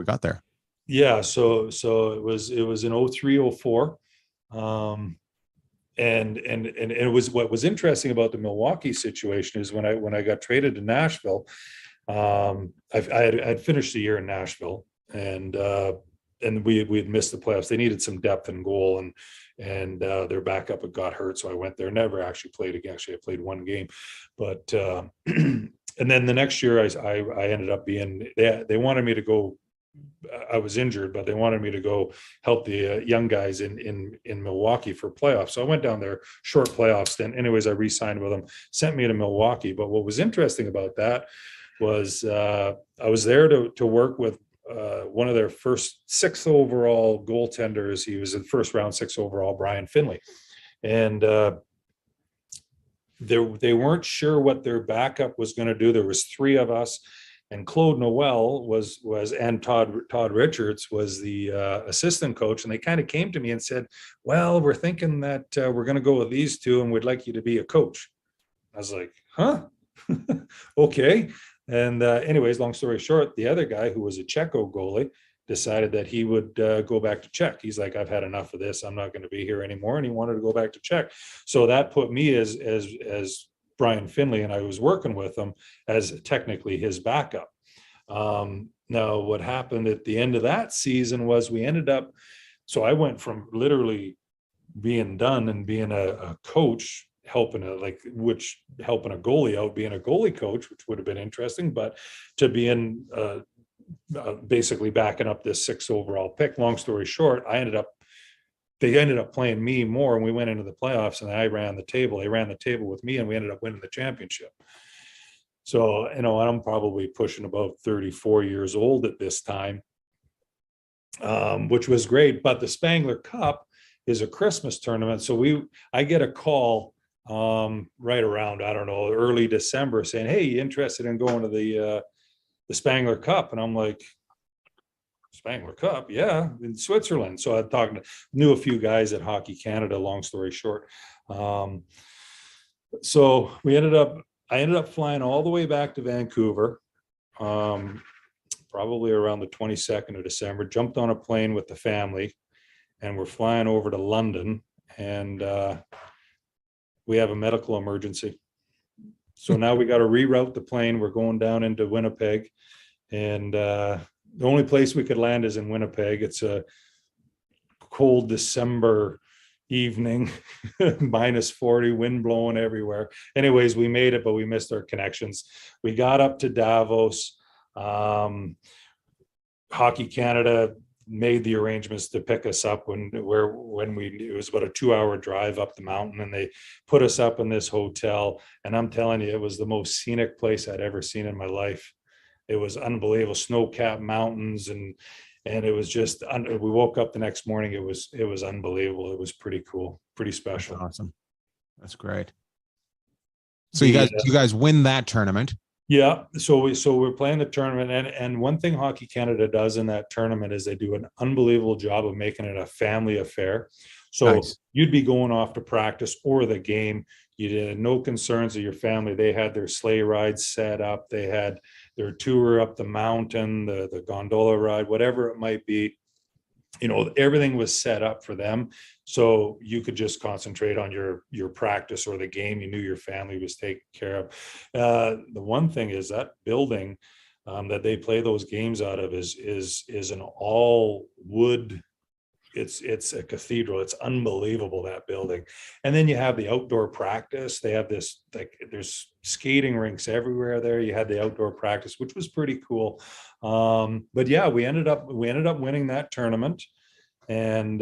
Speaker 2: got there.
Speaker 4: Yeah, so it was in 03, 04. And it was, what was interesting about the Milwaukee situation is when I got traded to Nashville, I'd finished the year in Nashville, and we had missed the playoffs. They needed some depth in goal, and their backup had got hurt, so I went there. Never actually played again. Actually, I played one game, but and then the next year I ended up being. They wanted me to go. I was injured, but they wanted me to go help the young guys in Milwaukee for playoffs. So I went down there, short playoff stint. Anyways, I re-signed with them, sent me to Milwaukee. But what was interesting about that was I was there to work with one of their first 6th overall goaltenders. He was in first round 6th overall, Brian Finley. And they weren't sure what their backup was going to do. There was 3 of us. And Claude Noel was and Todd Richards was the assistant coach, and they kind of came to me and said, "Well, we're thinking that we're going to go with these 2, and we'd like you to be a coach." I was like, "Huh? Okay." And anyways, long story short, the other guy who was a Czechoslovakia goalie decided that he would go back to Czech. He's like, I've had enough of this. I'm not going to be here anymore. And he wanted to go back to Czech. So that put me as Brian Finley, and I was working with him as technically his backup. Now, what happened at the end of that season was we ended up, so I went from literally being done and being a coach, helping a goalie out, being a goalie coach, which would have been interesting, but to being basically backing up this 6th overall pick. Long story short, they ended up playing me more, and we went into the playoffs, and I ran the table. They ran the table with me, and we ended up winning the championship. So, I'm probably pushing about 34 years old at this time, which was great. But the Spangler Cup is a Christmas tournament. So I get a call right around, I don't know, early December saying, hey, you interested in going to the Spangler Cup? And I'm like, Spangler Cup, yeah, in Switzerland. So I knew a few guys at Hockey Canada, long story short. So I ended up flying all the way back to Vancouver, probably around the 22nd of December, jumped on a plane with the family, and we're flying over to London, and we have a medical emergency. So now we got to reroute the plane. We're going down into Winnipeg, and the only place we could land is in Winnipeg. It's a cold December evening, -40, wind blowing everywhere. Anyways, we made it, but we missed our connections. We got up to Davos. Hockey Canada made the arrangements to pick us up it was about a 2-hour drive up the mountain, and they put us up in this hotel. And I'm telling you, it was the most scenic place I'd ever seen in my life. It was unbelievable, snow-capped mountains, and it was just, we woke up the next morning. It was unbelievable. It was pretty cool, pretty special.
Speaker 2: That's awesome. That's great. So you guys win that tournament.
Speaker 4: Yeah. So we're playing the tournament, and one thing Hockey Canada does in that tournament is they do an unbelievable job of making it a family affair. So nice. You'd be going off to practice or the game. You had no concerns of your family. They had their sleigh rides set up. They had their tour up the mountain, the gondola ride, whatever it might be. Everything was set up for them. So you could just concentrate on your practice or the game. You knew your family was taken care of. The one thing is that building that they play those games out of is an all wood. It's a cathedral. It's unbelievable, that building. And then you have the outdoor practice. They have this, there's skating rinks everywhere there. You had the outdoor practice, which was pretty cool. But yeah, we ended up winning that tournament, and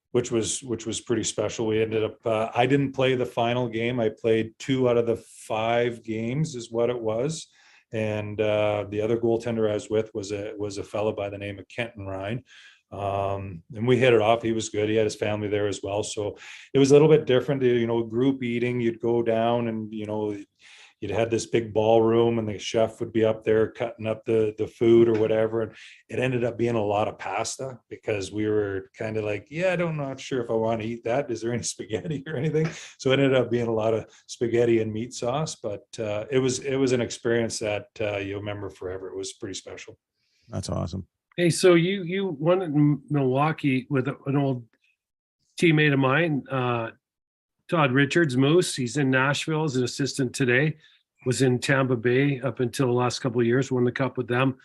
Speaker 4: which was pretty special. We ended up, I didn't play the final game. I played 2 out of the 5 games is what it was. And the other goaltender I was with was a fellow by the name of Kenton Ryan. And we hit it off. He was good. He had his family there as well. So it was a little bit different, group eating. You'd go down and, you'd have this big ballroom, and the chef would be up there cutting up the food or whatever. And it ended up being a lot of pasta, because we were kind of like, yeah, I'm not sure if I want to eat that. Is there any spaghetti or anything? So it ended up being a lot of spaghetti and meat sauce, but it was an experience that you'll remember forever. It was pretty special.
Speaker 2: That's awesome.
Speaker 3: Hey, so you won in Milwaukee with an old teammate of mine, Todd Richards, Moose. He's in Nashville as an assistant today. Was in Tampa Bay up until the last couple of years. Won the cup with them.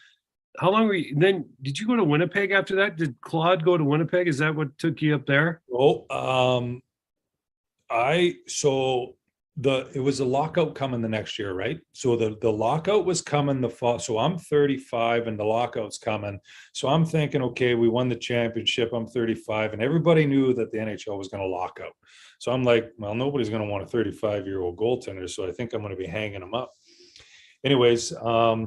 Speaker 3: How long were you? Then did you go to Winnipeg after that? Did Claude go to Winnipeg? Is that what took you up there?
Speaker 4: It was a lockout coming the next year, right? So the lockout was coming the fall. So I'm 35 and the lockout's coming. So I'm thinking, okay, we won the championship. I'm 35, and everybody knew that the NHL was going to lock out. So I'm like, well, nobody's going to want a 35-year-old goaltender. So I think I'm going to be hanging them up. Anyways, I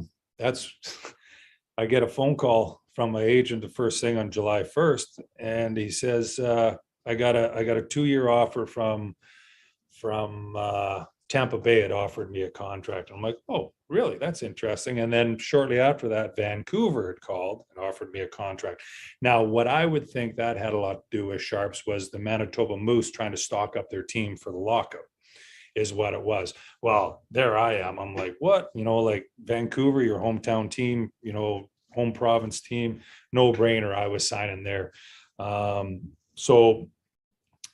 Speaker 4: get a phone call from my agent the first thing on July 1st. And he says, I got a 2-year offer from Tampa Bay. Had offered me a contract. I'm like, oh, really? That's interesting. And then shortly after that, Vancouver had called and offered me a contract. Now, what I would think that had a lot to do with Sharps was the Manitoba Moose trying to stock up their team for the lockout. is what it was. Well, there I am. I'm like, what? Like Vancouver, your hometown team, home province team, no brainer. I was signing there. So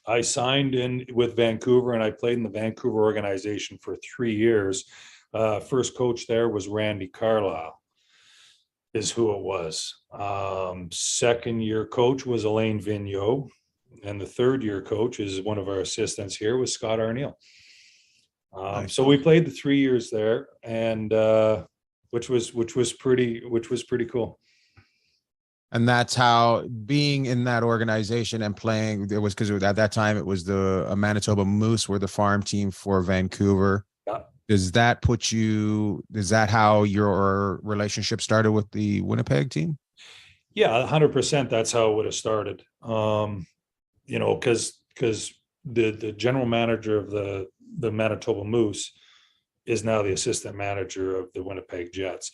Speaker 4: I signed in with Vancouver, and I played in the Vancouver organization for 3 years. First coach there was Randy Carlisle, is who it was. Second year coach was Elaine Vigneault, and the third year coach is one of our assistants here, was Scott Arneal.
Speaker 2: Nice.
Speaker 4: So we played the 3 years there, and which was pretty cool.
Speaker 2: And that's how being in that organization and playing, it was because at that time it was the Manitoba Moose were the farm team for Vancouver.
Speaker 4: Yeah.
Speaker 2: Is that how your relationship started with the Winnipeg team?
Speaker 4: Yeah, 100%. That's how it would have started. Because the general manager of the Manitoba Moose is now the assistant manager of the Winnipeg Jets.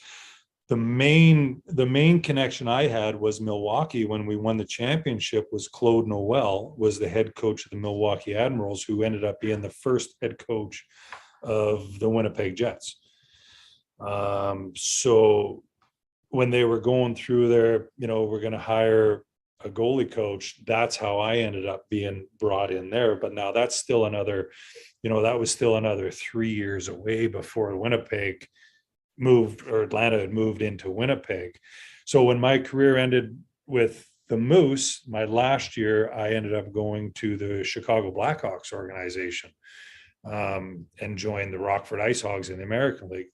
Speaker 4: The main connection I had was Milwaukee. When we won the championship, was Claude Noel was the head coach of the Milwaukee Admirals, who ended up being the first head coach of the Winnipeg Jets. So when they were going through their, we're going to hire a goalie coach, that's how I ended up being brought in there. But now that's still another, that was still another 3 years away before Winnipeg moved, or Atlanta had moved into Winnipeg. So when my career ended with the Moose, my last year, I ended up going to the Chicago Blackhawks organization, and joined the Rockford Ice Hogs in the American League.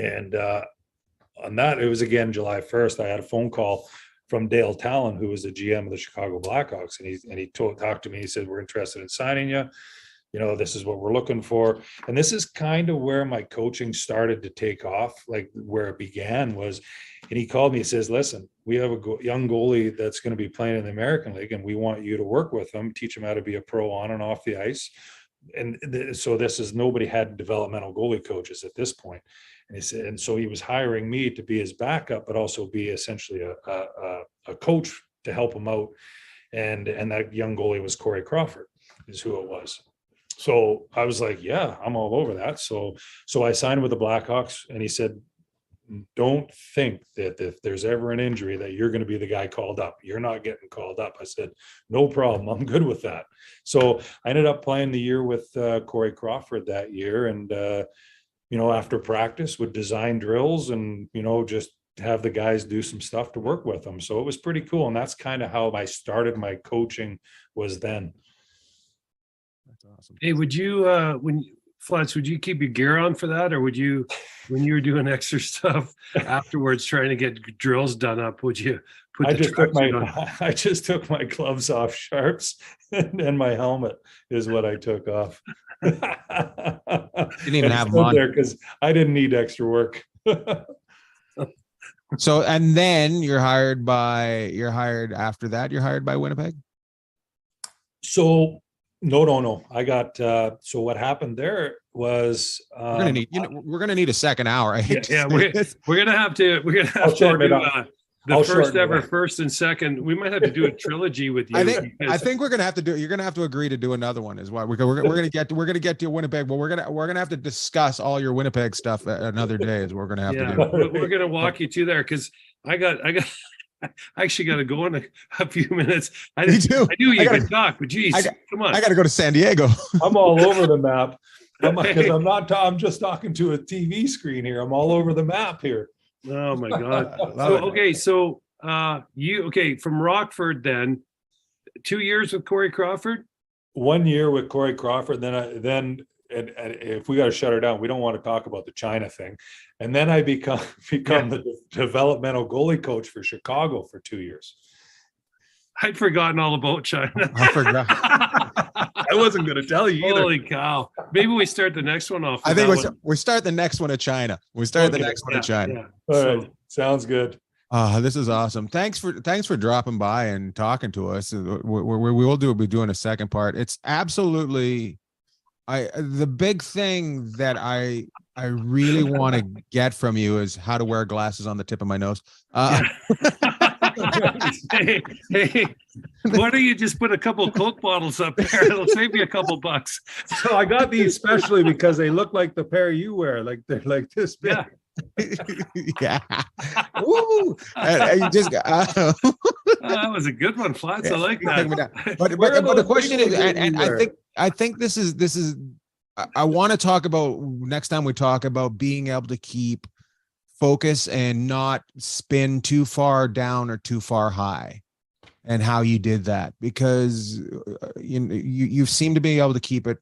Speaker 4: And on that, it was again July 1st. I had a phone call from Dale Talon, who was the GM of the Chicago Blackhawks, and he talked to me. He said, "We're interested in signing you. This is what we're looking for." And this is kind of where my coaching started to take off, like where it began was, and he called me, he says, "Listen, we have a young goalie that's going to be playing in the American League, and we want you to work with him, teach him how to be a pro on and off the ice." And so this is, nobody had developmental goalie coaches at this point. And he said, and so he was hiring me to be his backup, but also be essentially a coach to help him out. And that young goalie was Corey Crawford, is who it was. So I was like, yeah, I'm all over that. So I signed with the Blackhawks, and he said, "Don't think that if there's ever an injury that you're going to be the guy called up. You're not getting called up." I said, "No problem. I'm good with that." So I ended up playing the year with Corey Crawford that year. And, after practice would design drills and, just have the guys do some stuff to work with them. So it was pretty cool. And that's kind of how I started my coaching, was then.
Speaker 2: That's awesome.
Speaker 3: Hey, would you would you keep your gear on for that, or would you, when you were doing extra stuff afterwards trying to get drills done up, would you put
Speaker 4: I just took my gloves off, sharps, and my helmet is what I took off.
Speaker 2: Didn't even have them on
Speaker 4: there because I didn't need extra work.
Speaker 2: So, and then you're hired after that, you're hired by Winnipeg?
Speaker 4: So no. I got, so what happened there was,
Speaker 2: we're gonna need a second hour.
Speaker 3: We're gonna have to
Speaker 4: shorten it up.
Speaker 3: The first ever first and second. We might have to do a trilogy with you.
Speaker 2: I think we're gonna have to do. You're gonna have to agree to do another one as well. We're gonna get to Winnipeg, but we're gonna have to discuss all your Winnipeg stuff another day. Is what we're gonna have to do.
Speaker 3: We're gonna walk you to there, because I actually got to go in a few minutes. I knew you could talk, but geez, come on.
Speaker 2: I got to go to San Diego.
Speaker 4: I'm all over the map. I'm just talking to a TV screen here. I'm all over the map here.
Speaker 3: Oh my God. So from Rockford then, 2 years with Corey Crawford?
Speaker 4: 1 year with Corey Crawford. Then if we got to shut her down, we don't want to talk about the China thing. And then I become the developmental goalie coach for Chicago for 2 years.
Speaker 3: I'd forgotten all about China.
Speaker 2: I forgot.
Speaker 3: I wasn't going to tell you either. Holy cow. Maybe we start the next one off.
Speaker 2: I think we start the next one at China. The next one at China.
Speaker 4: Yeah. All right. Sounds good.
Speaker 2: This is awesome. Thanks for dropping by and talking to us. We'll be doing a second part. It's absolutely, the big thing that I really want to get from you is how to wear glasses on the tip of my nose.
Speaker 3: Hey, Why don't you just put a couple of Coke bottles up there? It'll save you a couple bucks.
Speaker 4: So I got these especially because they look like the pair you wear, like they're like this big.
Speaker 3: Yeah.
Speaker 2: Yeah. Woo! And you just
Speaker 3: Oh, that was a good one, Flats. I like
Speaker 2: take me
Speaker 3: that.
Speaker 2: down. But
Speaker 4: Where are
Speaker 2: the
Speaker 4: those
Speaker 2: question is,
Speaker 4: big ones that
Speaker 2: and
Speaker 4: you
Speaker 2: I
Speaker 4: wear?
Speaker 2: think this is I want to talk about next time we talk about being able to keep focus and not spin too far down or too far high, and how you did that, because you seem to be able to keep it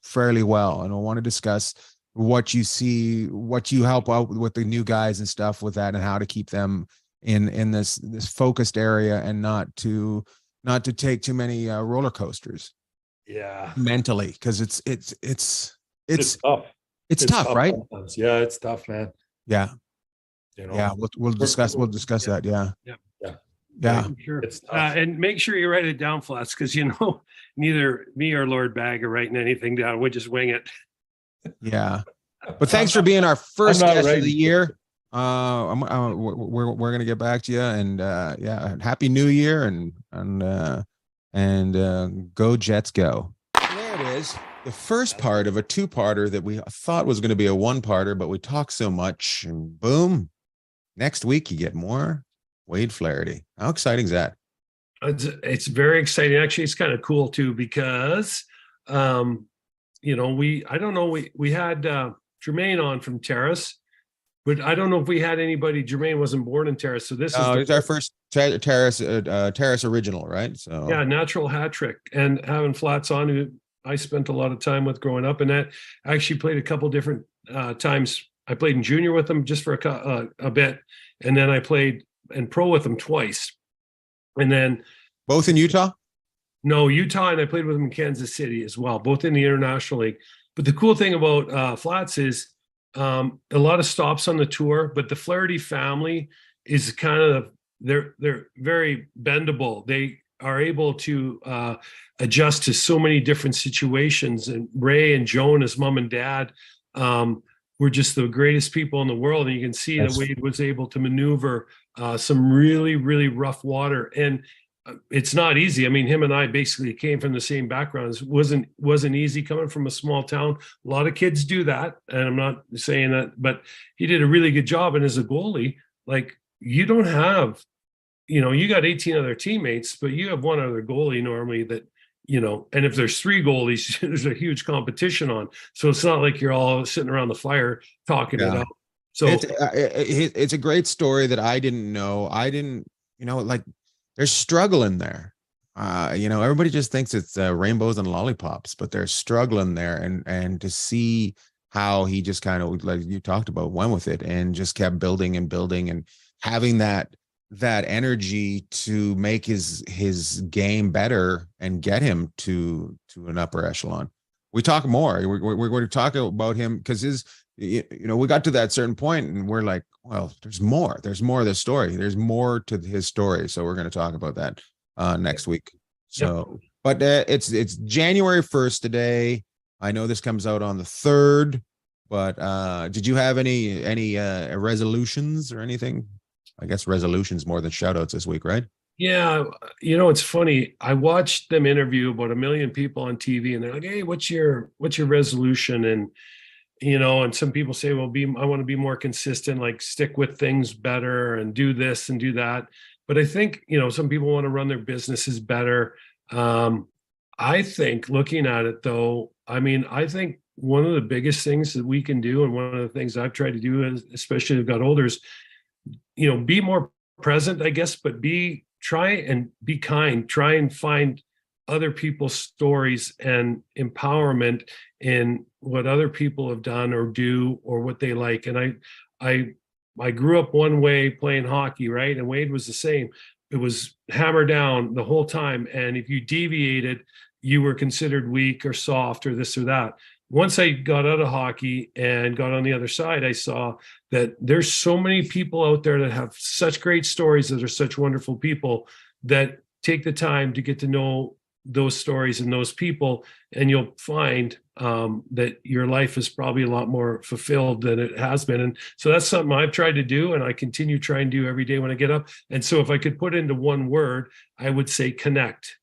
Speaker 2: fairly well. And I want to discuss what you see, what you help out with the new guys and stuff with that, and how to keep them in this focused area, and not to take too many roller coasters
Speaker 4: Yeah.
Speaker 2: mentally, because it's
Speaker 4: tough.
Speaker 2: it's tough, right?
Speaker 4: Sometimes. Yeah, it's tough, man.
Speaker 2: Yeah,
Speaker 4: You know,
Speaker 2: yeah. We'll discuss that. Yeah,
Speaker 3: Yeah.
Speaker 2: yeah.
Speaker 3: Sure.
Speaker 4: it's tough.
Speaker 3: And make sure you write it down, Flats, because neither me or Lord Bag are writing anything down. We just wing it.
Speaker 2: Yeah. But thanks for being our first
Speaker 4: I'm not
Speaker 2: guest of
Speaker 4: ready.
Speaker 2: the year. We're gonna get back to you, and yeah, happy New Year, and go Jets, go. There it is. The first part of a two-parter that we thought was going to be a one-parter, but we talked so much, and boom, next week you get more Wade Flaherty. How exciting is that?
Speaker 3: It's very exciting. Actually, it's kind of cool too, because we had Jermaine on from Terrace, but I don't know if we had anybody. Jermaine wasn't born in Terrace, so this is
Speaker 2: It's our first Terrace original, right? So
Speaker 3: natural hat trick. And having Flats on, who I spent a lot of time with growing up, and that I actually played a couple different times. I played in junior with him just for a bit, and then I played in pro with him twice, and then
Speaker 2: both in Utah.
Speaker 3: no, Utah, and I played with him in Kansas City as well, both in the International League. But the cool thing about Flats is a lot of stops on the tour, but the Flaherty family is kind of they're very bendable. They are able to adjust to so many different situations. And Ray and Joan, his mom and dad, were just the greatest people in the world. And you can see that Wade was able to maneuver some really, really rough water. And it's not easy. I mean, him and I basically came from the same backgrounds. Wasn't easy coming from a small town. A lot of kids do that, and I'm not saying that, but he did a really good job. And as a goalie, like, you don't have, you got 18 other teammates, but you have one other goalie normally that, and if there's three goalies, there's a huge competition on. So it's not like you're all sitting around the fire talking it out. So
Speaker 2: it's a great story that I didn't know. Like, there's struggle in there. Everybody just thinks it's rainbows and lollipops, but there's struggle in there, and to see how he just kind of, like you talked about, went with it and just kept building and building, and having that energy to make his game better and get him to an upper echelon. We talk more. We're going to talk about him because we got to that certain point and we're like, well, there's more of the story. There's more to his story. So we're going to talk about that next week. So, but it's January 1st today. I know this comes out on the 3rd, but did you have any resolutions or anything? I guess resolutions more than shout outs this week, right?
Speaker 3: Yeah. It's funny. I watched them interview about 1 million people on TV, and they're like, hey, what's your resolution? And, and some people say, well, I want to be more consistent, like stick with things better and do this and do that. But I think, some people want to run their businesses better. I think, looking at it though, I think one of the biggest things that we can do, and one of the things I've tried to do, especially as I've got older, is, be more present, I guess, but try and be kind, try and find other people's stories and empowerment in what other people have done or do or what they like. And I grew up one way playing hockey, right? And Wade was the same. It was hammer down the whole time. And if you deviated, you were considered weak or soft or this or that. Once I got out of hockey and got on the other side, I saw that there's so many people out there that have such great stories, that are such wonderful people, that take the time to get to know those stories and those people, and you'll find that your life is probably a lot more fulfilled than it has been. And so that's something I've tried to do, and I continue trying to do every day when I get up. And so if I could put into one word, I would say connect.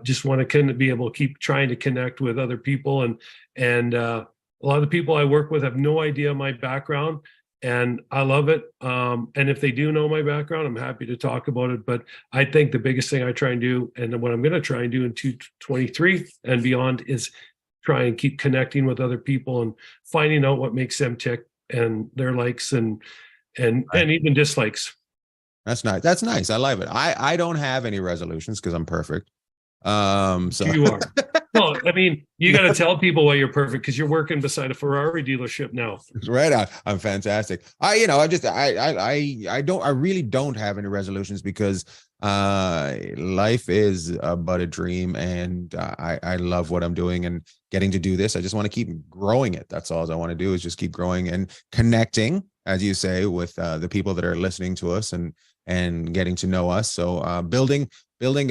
Speaker 3: Just want to be able to keep trying to connect with other people. And a lot of the people I work with have no idea my background, and I love it. And if they do know my background, I'm happy to talk about it. But I think the biggest thing I try and do, and what I'm going to try and do in 2023 and beyond, is try and keep connecting with other people and finding out what makes them tick and their likes and even dislikes.
Speaker 2: That's nice. That's nice. I love it. I don't have any resolutions because I'm perfect. So
Speaker 3: You are. Well, I mean, you got to tell people why you're perfect, because you're working beside a Ferrari dealership now.
Speaker 2: right. I'm fantastic. I really don't have any resolutions because life is but a dream, and I love what I'm doing and getting to do this. I just want to keep growing it. That's all I want to do, is just keep growing and connecting, as you say, with the people that are listening to us and getting to know us. So building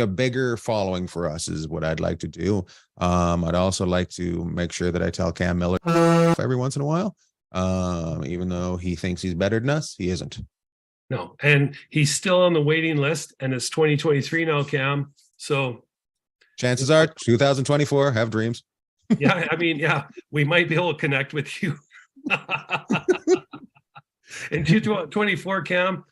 Speaker 2: a bigger following for us is what I'd like to do. I'd also like to make sure that I tell Cam Miller every once in a while, even though he thinks he's better than us, he isn't.
Speaker 3: No, and he's still on the waiting list, and it's 2023 now, Cam. So
Speaker 2: chances are 2024, have dreams.
Speaker 3: Yeah, I mean, yeah, we might be able to connect with you. In 2024, Cam.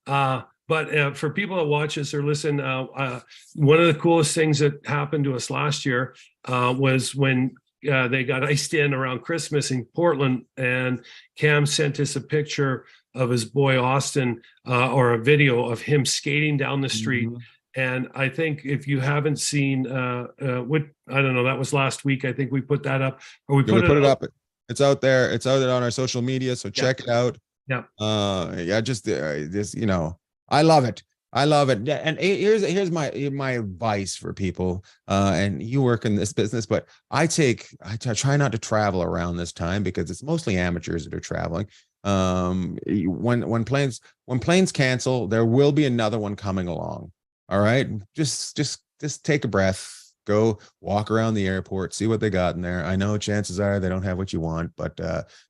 Speaker 3: But for people that watch us or listen, one of the coolest things that happened to us last year was when they got iced in around Christmas in Portland, and Cam sent us a picture of his boy Austin, or a video of him skating down the street. Mm-hmm. And I think if you haven't seen what, I don't know, that was last week. I think we put that up, or we put it up.
Speaker 2: It's out there. It's out on our social media. So check it out.
Speaker 3: Yeah.
Speaker 2: Just I love it. I love it. Yeah. And here's my advice for people. And you work in this business, but I try not to travel around this time because it's mostly amateurs that are traveling. When planes cancel, there will be another one coming along. All right. Just take a breath, go walk around the airport, see what they got in there. I know chances are they don't have what you want, but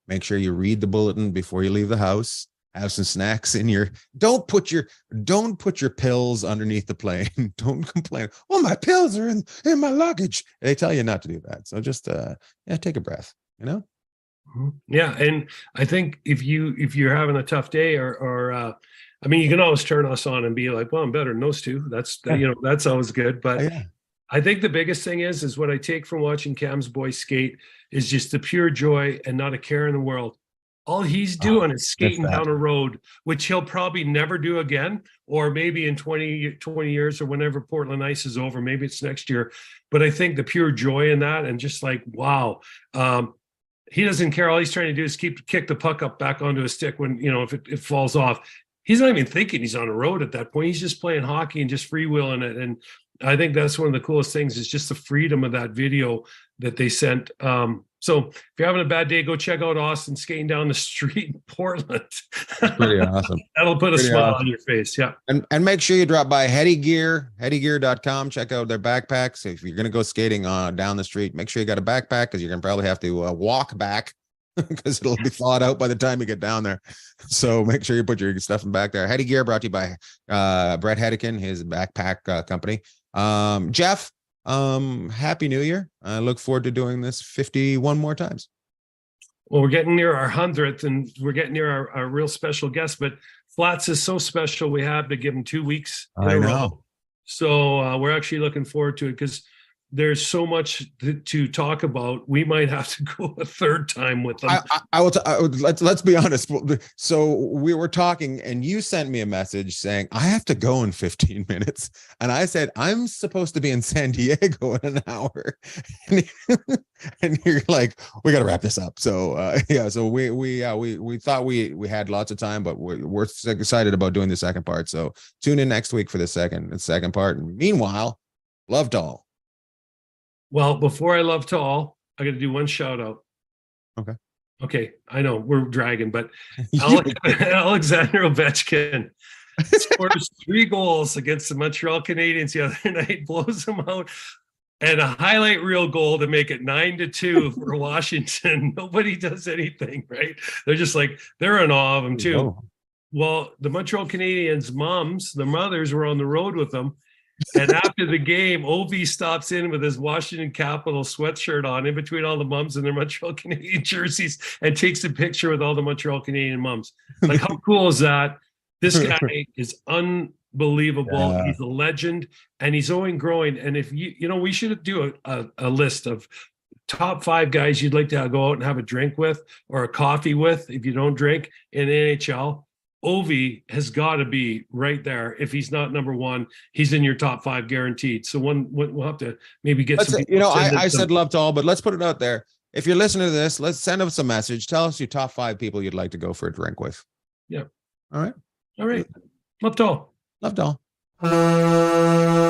Speaker 2: make sure you read the bulletin before you leave the house. Have some snacks in your, don't put your pills underneath the plane. Don't complain. Well, my pills are in my luggage. They tell you not to do that. So just take a breath,
Speaker 3: Yeah. And I think if you're having a tough day or I mean, you can always turn us on and be like, well, I'm better than those two. That's always good. But yeah. I think the biggest thing is what I take from watching Cam's boys skate is just the pure joy and not a care in the world. All he's doing is skating down a road, which he'll probably never do again, or maybe in 20 years or whenever Portland Ice is over, maybe it's next year. But I think the pure joy in that, and just like, wow, he doesn't care. All he's trying to do is kick the puck up back onto his stick when, if it falls off. He's not even thinking he's on a road at that point. He's just playing hockey and just freewheeling it. And I think that's one of the coolest things is just the freedom of that video that they sent. So if you're having a bad day, go check out Austin skating down the street in Portland.
Speaker 2: That's pretty awesome.
Speaker 3: That'll put a smile on your face. Yeah.
Speaker 2: And make sure you drop by headygear.com. Check out their backpacks. If you're going to go skating down the street, make sure you got a backpack, because you're going to probably have to walk back because it'll be thawed out by the time you get down there. So make sure you put your stuff in back there. Heady Gear brought to you by Brett Hedican, his backpack company. Jeff, Happy New Year. I look forward to doing this 51 more times.
Speaker 3: Well, we're getting near our 100th, and we're getting near our real special guest, but Flats is so special. We have to give him 2 weeks.
Speaker 2: I know.
Speaker 3: So we're actually looking forward to it, because there's so much to talk about. We might have to go a third time with them.
Speaker 2: Let's be honest. So we were talking, and you sent me a message saying I have to go in 15 minutes, and I said I'm supposed to be in San Diego in an hour, and you're like, we got to wrap this up. So so we thought we had lots of time, but we're excited about doing the second part. So tune in next week for the second part. And meanwhile, love to all.
Speaker 3: Well, before I love to all, I got to do one shout out. Okay. I know we're dragging, but Alexander Ovechkin scores 3 goals against the Montreal Canadiens the other night, blows them out. and a highlight reel goal to make it 9-2 for Washington. Nobody does anything, right? They're just like, they're in awe of him too.
Speaker 2: Oh.
Speaker 3: Well, the Montreal Canadiens moms, the mothers were on the road with them. And after the game, Ovi stops in with his Washington Capital sweatshirt on in between all the mums and their Montreal Canadian jerseys and takes a picture with all the Montreal Canadian mums. Like, how cool is that? This guy is unbelievable.
Speaker 2: Yeah.
Speaker 3: He's a legend and he's only growing. And if we should do a list of top 5 guys you'd like to go out and have a drink with or a coffee with if you don't drink in NHL. Ovi has got to be right there. If he's not number 1, he's in your top 5 guaranteed. So we'll have to maybe get some.
Speaker 2: I said love to all, but let's put it out there. If you're listening to this, let's send us a message. Tell us your top 5 people you'd like to go for a drink with.
Speaker 3: Yeah.
Speaker 2: All right.
Speaker 3: All right. Love to all.
Speaker 2: Love to all.